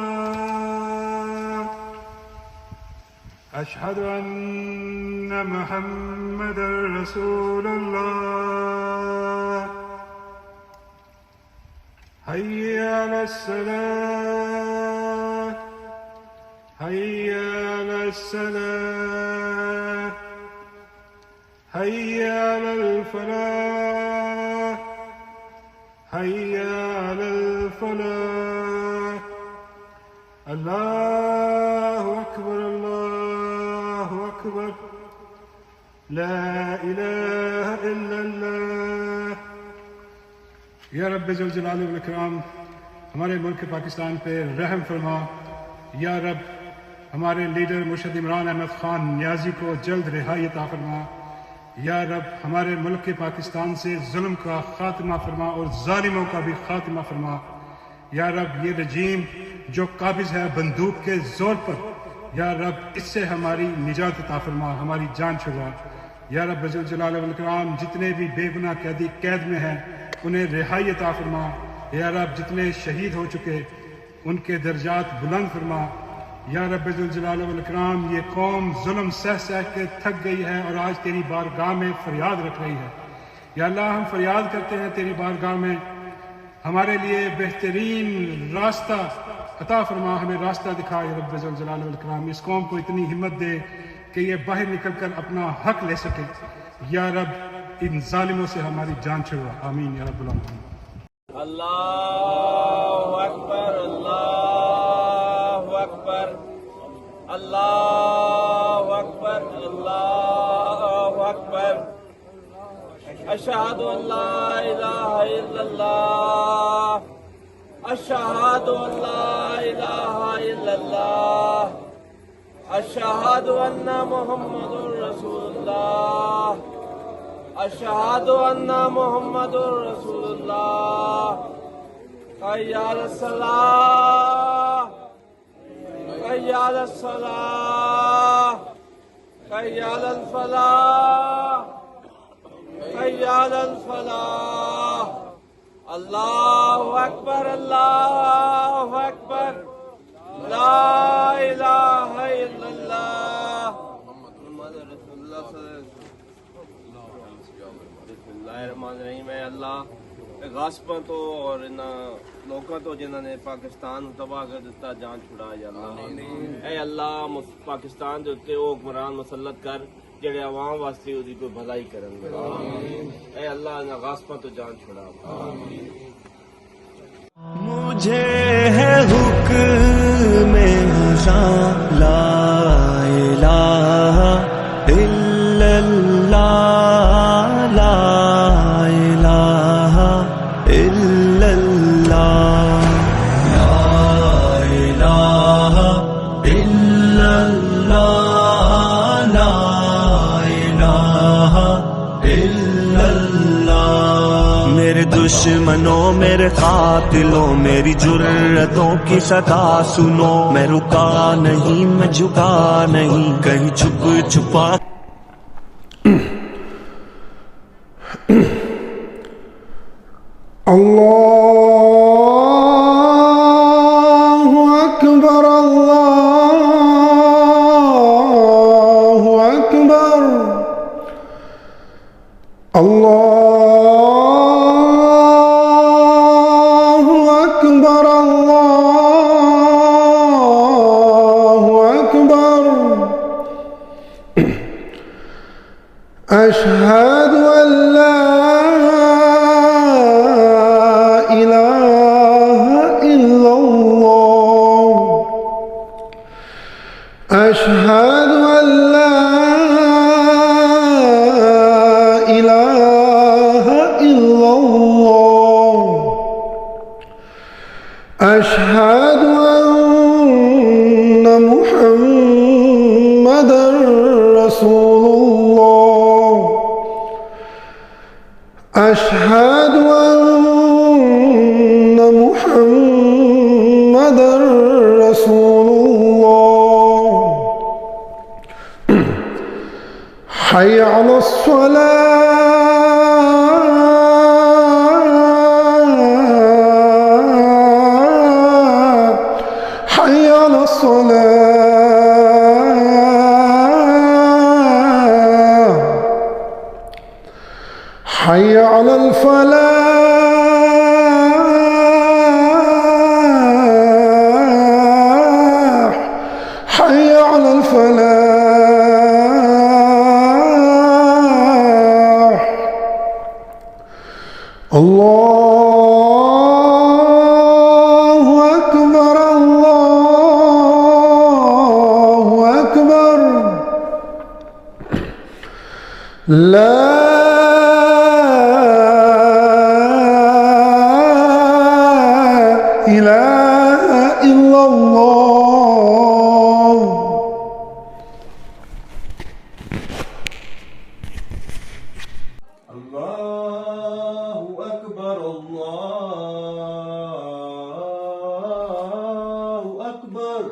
अशहदु अन्ना मुहम्मदर रसूलुल्लाह हय्या अलस्सलाह हय्या अलस्सलाह हय्या अलल फलाह हय्या अलल फलाह अल्लाहु अकबर अल्लाहु अकबर ला इलाहा इल्लल्लाह। या रब जुल जलाल वल इकराम, हमारे मुल्क पाकिस्तान पे रहम फरमा। या रब हमारे लीडर मुर्शद इमरान अहमद खान नियाजी को जल्द रिहाई अता फरमा। या रब हमारे मुल्क के पाकिस्तान से जुल्म का खात्मा फरमा और जालिमों का भी खात्मा फरमा। या रब ये रजीम जो काबिज है बंदूक के जोर पर, या रब इससे हमारी निजात अता फरमा, हमारी जान छुड़वा। या रब जुल जलाल वल इकराम, जितने भी बेगुनाह कैदी कैद में हैं उन्हें रिहाई अता फरमा। या रब जितने शहीद हो चुके उनके दर्जात बुलंद फरमा। या रब जुल जलाल वल इकराम, ये कौम जुल्म सह सह के थक गई है और आज तेरी बारगाह में फरियाद रख रही है। या अल्लाह हम फरियाद करते हैं तेरी बारगाह में, हमारे लिए बेहतरीन रास्ता अता फरमा, हमें रास्ता दिखा। या रब जुल जलाल वल इकराम, इस कौम को इतनी हिम्मत दे कि ये बाहर निकल कर अपना हक ले सके। या रब इन जालिमों से हमारी जान छुड़वा। आमीन या रब्बुल आलमीन। अल्लाहु अकबर अल्लाहु अकबर अल्लाहु अकबर अल्लाहु अकबर अशहदु अल्ला इलाहा इल्लल्लाह अशहदु अल्ला इलाहा इल्लल्लाह अशहदु अन्ना मुहम्मदुर रसूलुल्लाह अशहदु अन्ना मुहम्मदुर रसूलुल्लाह हय्या अलस्सलाह हय्या अलस्सलाह हय्या अलल फलाह हय्या अलल फलाह अल्लाहु अकबर अल्लाहु अकबर ला इलाहा इल्लल्लाह मुहम्मदुर रसूलुल्लाह बिस्मिल्लाहिर्रहमानिर्रहीम। अल्लाह गासपां तो और इन्हां लोगों तो जिन्होंने पाकिस्तान तबाह कर दिता जान छुड़ा। या अल्लाह पाकिस्तान के उत्ते वो हुक्मरान मुसल्लत कर जेड़े अवाम वास्ते उसकी कोई भलाई करन। ऐ अल्लाह इन्हां गासपां तो जान छुड़ा। मुझे है हुक्म ला इलाहा इल्लल्लाह ला इलाहा इल्लल्लाह ला इलाहा इल्लल्लाह ला इलाहा इल्लल्लाह। मेरे दुश्मनों मेरे कातिलों मेरी जुर्रतों की सदा सुनो, मैं रुका नहीं मैं झुका नहीं कहीं छुप छुपा। अल्लाहु अकबर अल्लाहु अकबर अल्लाहु अकबर अल्लाहु अकबर अशहदु अल्ला أشهد أن لا إله إلا الله أشهد أن محمدا أشهد أن محمدا رسول الله حي على الصلاة حي على الصلاة حي على الفلاح حي على الفلاح الله أكبر الله أكبر لا إله إلا الله الله أكبر الله أكبر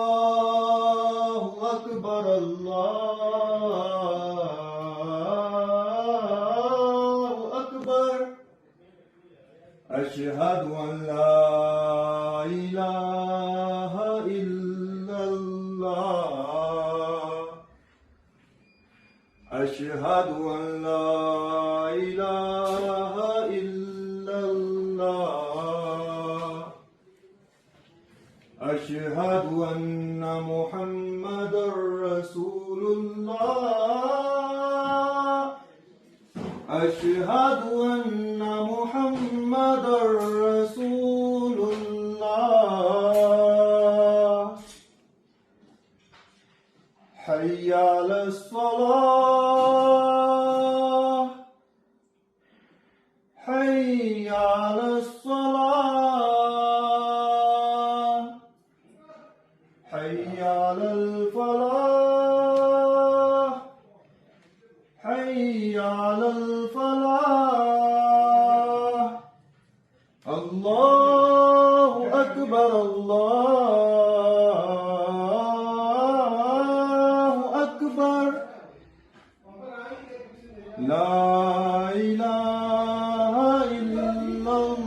الله أكبر الله أكبر أشهد أن لا إله إلا الله أشهد أن لا إله إلا الله أشهد أن محمدا رسول الله أشهد أن محمدا رسول الله حي على الصلاة حي على الصلاة حي على الفلاح حي على الفلاح الله أكبر الله أكبر لا إله إلا الله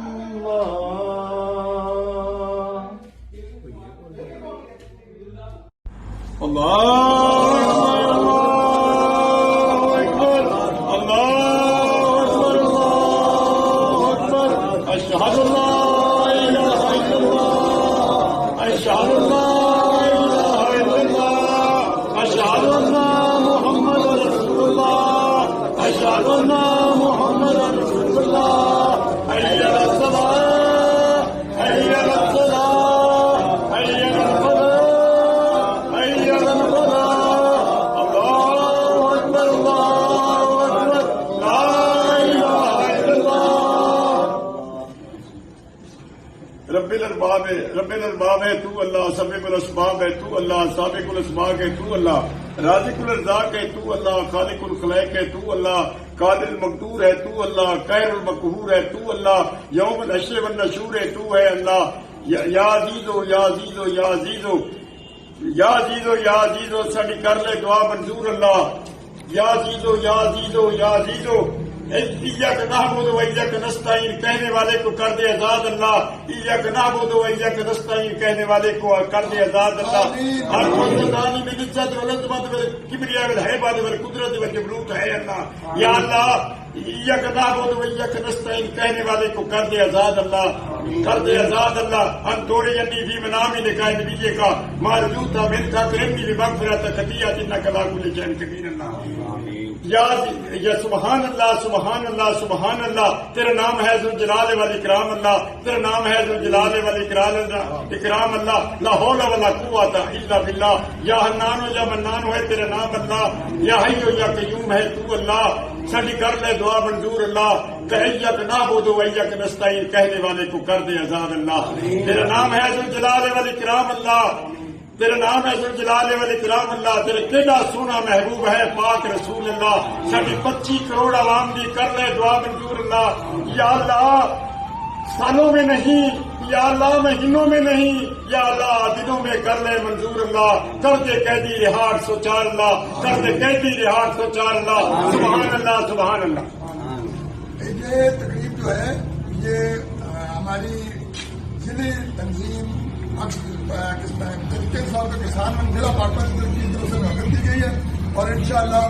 أشهد أن لا إله إلا الله أشهد أن لا إله إلا الله أشهد أن محمدا رسول الله أشهد أن محمدا رسول الله حي على الصلاة حي على الصلاة حي على الفلاح حي على الفلاح الله أكبر الله أكبر لا إله إلا الله रब्बिल अरबाब है तू अल्लाह सबीकुल अस्बाब है तू अल्लाह साबिकुल अस्बाब है तू अल्लाह राज़िकुल रज़ाक है तू अल्लाह खालिकुल खलैक है तू अल्लाह कादिर मकदूर है तू अल्लाह कैरुल मकहूर है तू अल्लाह यौमुल हश्र वन नशूर है तू है अल्लाह या अज़ीज़ो या अज़ीज़ो या अज़ीज़ो या अज़ीज़ो या अज़ीज़ो साडी कर ले दुआ मंजूर अल्लाह या अज़ीज़ो या अज़ीज़ो या अज़ीज़ो इय्याक नअबुदु व इय्याक नस्तईन कहने वाले को कर दे आजाद अल्लाह इय्याक नअबुदु व इय्याक नस्तईन कहने वाले को कर दे आजाद अल्लाह हर मुस्तदानी में इज्जत व अज़मत व किबरिया व हैबत व कुदरत व जबरूत है अल्लाह या अल्लाह इय्याक नअबुदु व इय्याक नस्तईन कहने वाले को कर दे आजाद अल्लाह हम तोड़े यन्नी भी मनामी लिखाए नबी का मारजू था मिलता करनी भी मगफिरत खतिया जिन्ना कला कुल जैन कबीर अल्लाह या सुभान अल्लाह तेरा नाम है जुल जलाल वल इकराम अल्लाह तेरा नाम है जुल जलाल वल इकराम अल्लाह ला हौला वला कुव्वता इल्ला बिल्लाह या हन्नान या मन्नान है तेरा नाम अल्लाह या हय्यु या कय्यूम है तू अल्लाह साडी कर ले दुआ मंजूर अल्लाह इय्याक नअबुदु व इय्याक नस्तईन कहने वाले को कर दे आजाद अल्लाह तेरा नाम है जुल जलाल वल इकराम अल्लाह तेरा नाम है जुल जलाले वाले इकराम अल्लाह, तेरे केड़ा सोना महबूब है पाक रसूल अल्लाह। साडी 25 करोड़ आवाम दी कर ले दुआ मंजूर अल्लाह। या अल्लाह सालों में नहीं, या अल्लाह महीनों में नहीं, या अल्लाह दिनों में कर ले मंजूर अल्लाह। कर दे कैदी रिहाट सोचार अल्लाह, कर दे कैदी रिहाट सोचार अल्लाह। सुभान अल्लाह, सुभान अल्लाह। ये तकरीब जो है ये हमारी जिले तंजीम तरीके साहब का किसान जिला पार्टनर की तरफ से नजर दी गई है और इंशाअल्लाह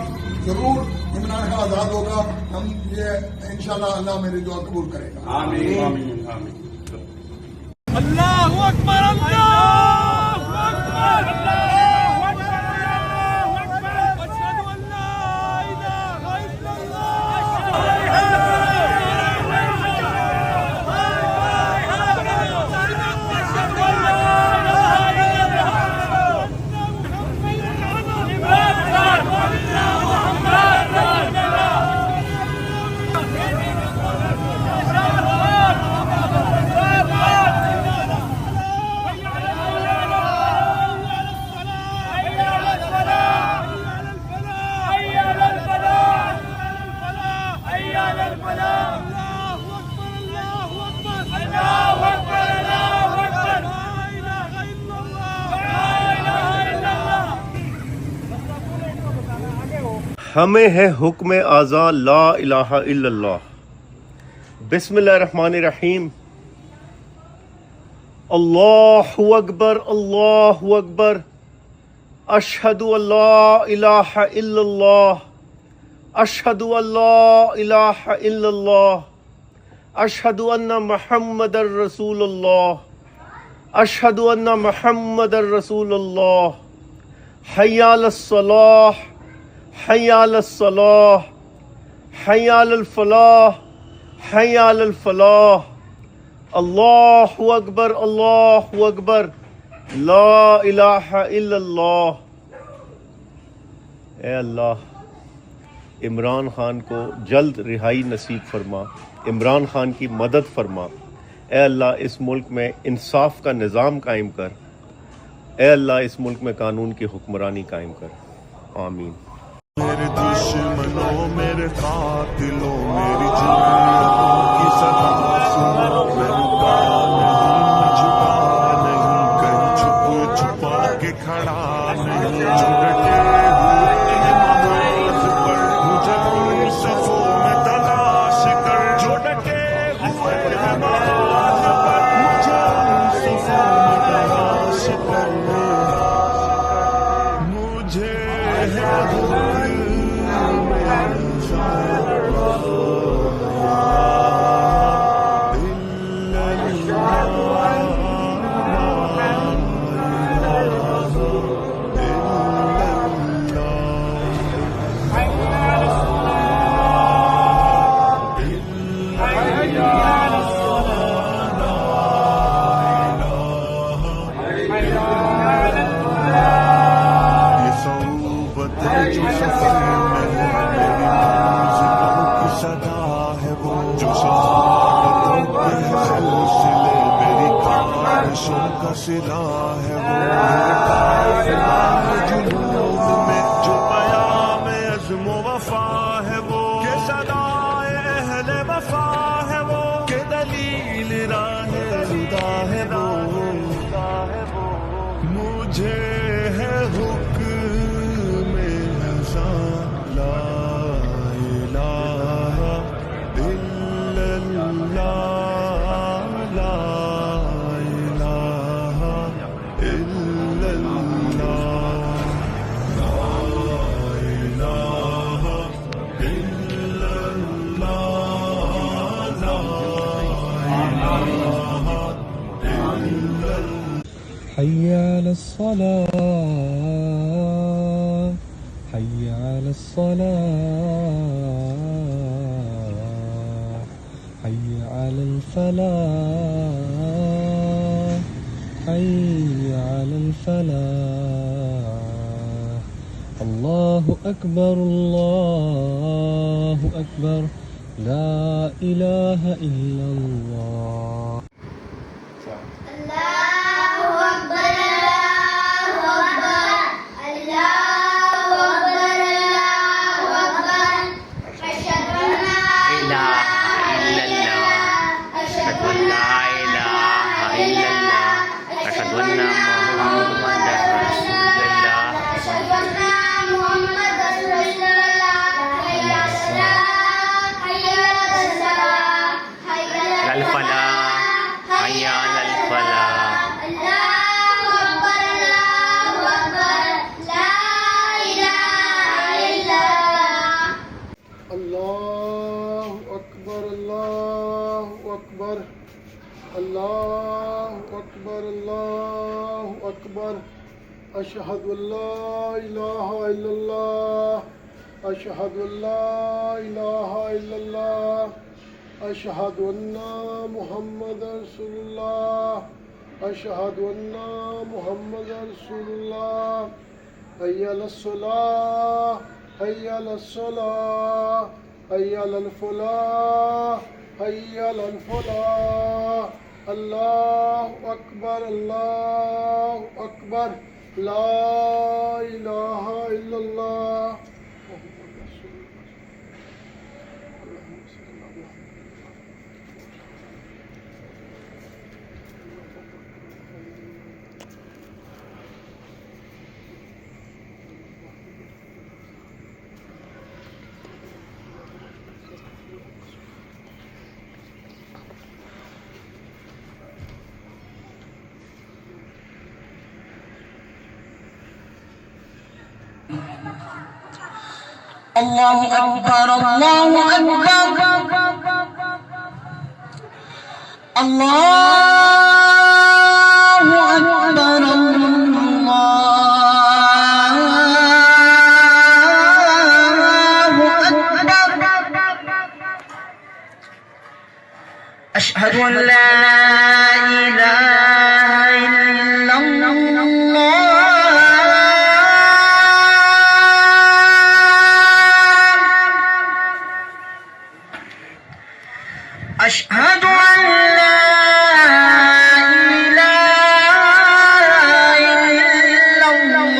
जरूर इमरान खान आजाद होगा। हम ये इंशाअल्लाह अल्लाह मेरी दुआ कबूल करेगा। आमीन आमीन आमीन। अल्लाहु अकबर, अल्लाहु अकबर, अल्लाहु अकबर, अल्लाहु अकबर। अशहदु अल्ला इलाहा हमें है हुक्म आज़ा ला इलाहा इल्लल्लाह। बिस्मिल्लाहिर्रहमानिर्रहीम। अल्लाहु अकबर, अल्लाहु अकबर। अशहदु अल्ला इलाहा इल्लल्लाह, अशहदु अल्ला इलाहा इल्लल्लाह। अशहदु अन्ना मुहम्मदर रसूलुल्लाह, अशहदु अन्ना मुहम्मदर रसूलुल्लाह। हय्या अलस सलाह, हय्या अलस सलाह, हय्या अलल फलाह, हय्या अलल फलाह। अल्लाहु अकबर, अल्लाहु अकबर, ला इलाहा इल्लल्लाह। ए अल्लाह, इमरान खान को जल्द रिहाई नसीब फरमा, इमरान खान की मदद फरमा। ए अल्लाह, इस मुल्क में इंसाफ का निज़ाम कायम कर। ए अल्लाह, इस मुल्क में कानून की हुक्मरानी कायम कर। आमीन। मेरे दुश्मनों, मेरे कातिलों, मेरी जुर्मों की सदा सुनो। मैं रुका नहीं, मैं झुका नहीं, कहीं छुप छुपा के खड़ा नहीं। जो डटे हुए नमाज पढ़, मुझे उन सफों में तलाश कर। जो डटे हुए नमाज पढ़, मुझे उन सफों में तलाश कर। मुझे है सिला है वो जुनून में जो पयाम अज़्म वफ़ा है वो। के सदाए अहले वफ़ा है वो, के दलील राह खुदा है वो। मुझे है हुक्म अज़ा ला इलाहा इल्लल्लाह। حي على الصلاة، حي على الصلاة، حي على الفلاح، حي على الفلاح. الله أكبر، الله أكبر، لا إله إلا الله. الله أكبر، الله अकबर अशहदु अल्ला इलाहा इल्लल्लाह अशहदु अल्ला इलाहा इल्लल्लाह अशहदु अन्ना मुहम्मद रसूलुल्लाह अशहदु अन्ना मुहम्मद रसूलुल्लाह हय्या अलस्सलाह हय्या अलस्सलाह हय्या अलफलाह हय्या अलफलाह अल्लाहु अकबर ला इलाहा इल्लल्लाह الله أكبر الله أكبر الله أكبر الله أكبر أشهد أن لا إله إلا الله أشهد أن لا إله إلا الله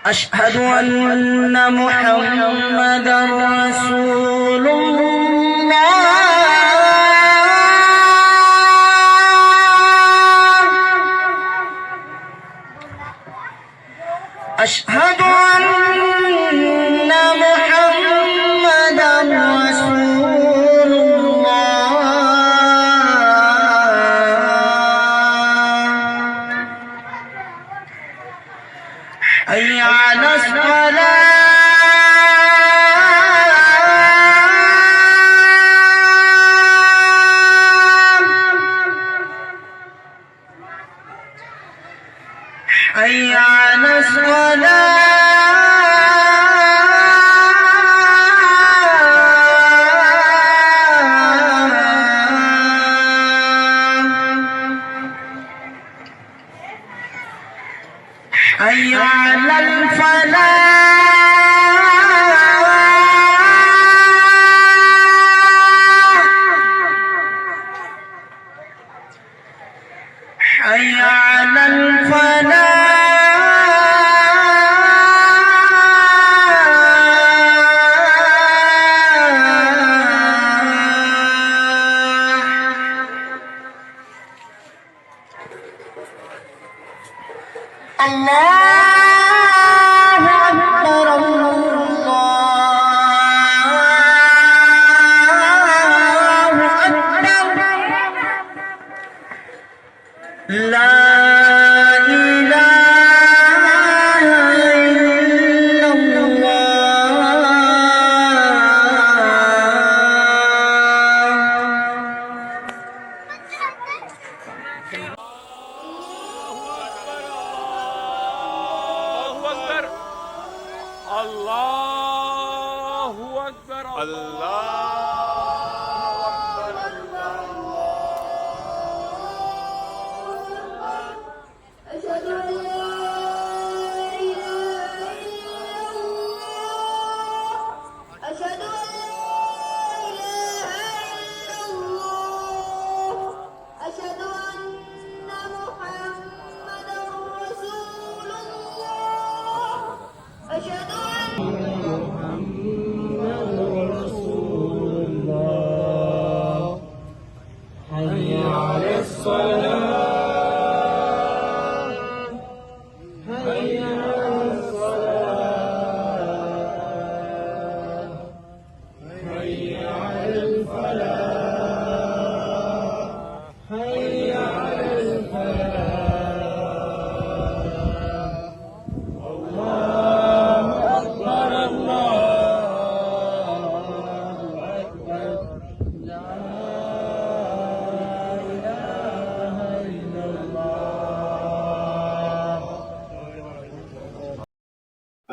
أشهد أن محمدا رسول الله أشهد أن محمدا رسول الله حي على الصلاة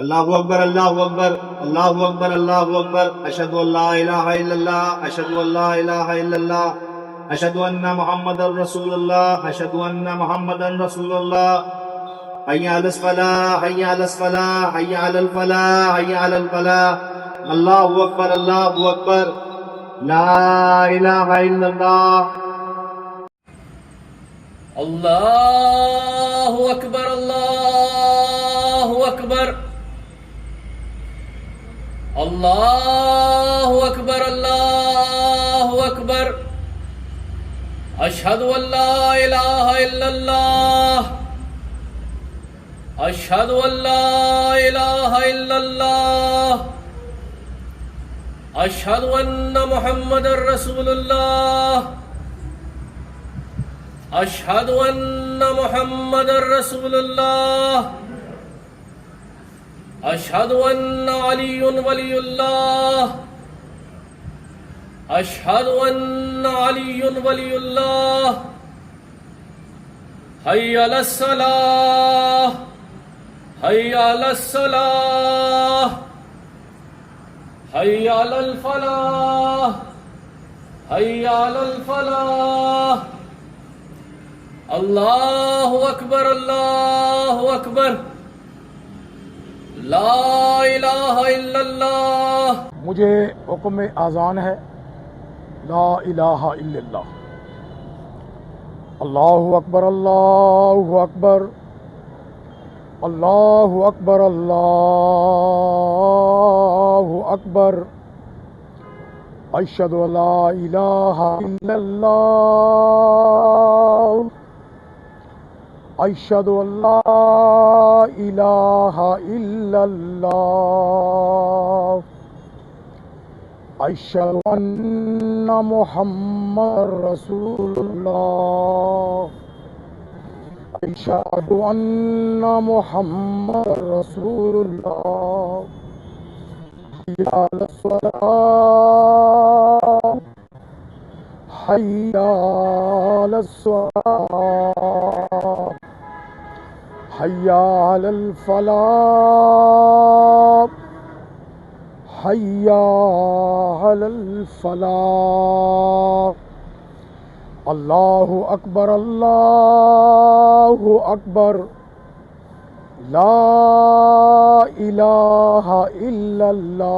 अल्लाहु अकबर अल्लाहु अकबर अल्लाहु अकबर अल्लाहु अकबर अशहदु अल्ला इलाहा इल्लल्लाह अशहदु अल्ला इलाहा इल्लल्लाह अशहदु अन्ना मुहम्मदर रसूलुल्लाह अशहदु अन्ना मुहम्मदन रसूलुल्लाह हय्या अलस फलाह हय्या अलस फलाह हय्या अलल फलाह हय्या अलल फलाह अल्लाहु अकबर ला इलाहा इल्लल्लाह अल्लाहु अकबर अल्लाहु अकबर अल्लाहु अकबर अल्लाहु अकबर अशहदु अल्ला इलाहा इल्लल्लाह अशहदु अल्ला इलाहा इल्लल्लाह अशहदु अन्ना मुहम्मदर रसूलुल्लाह अशहदु अन्ना मुहम्मदर रसूलुल्लाह अशहदु अन्ना अलीयुन वलियुल्लाह अशहदु अन्ना अलीयुन वलियुल्लाह हय्या अलस सलाह हय्या अलस सलाह हय्या अलल फलाह हय्या अलल फलाह अल्लाहु अकबर ला इलाहा इल्लल्लाह। मुझे हुक्म आज़ान है ला इलाहा इल्लल्लाह। अल्लाहु अकबर अल्लाहु अकबर अल्लाहु अकबर अल्लाहु अकबर अशहदु अल्ला इलाहा इल्लल्लाह अशहदु अल्ला इलाहा इल्लल्लाह अशहदु अन्ना मुहम्मद रसूलुल्लाह अशहदु अन्ना मुहम्मद रसूलुल्लाह हय्या अलस सलाह हय्या अलस सलाह हय्या अलल फलाह हय्या अलल फलाह अल्लाहु अकबर ला इलाहा इल्लल्लाह।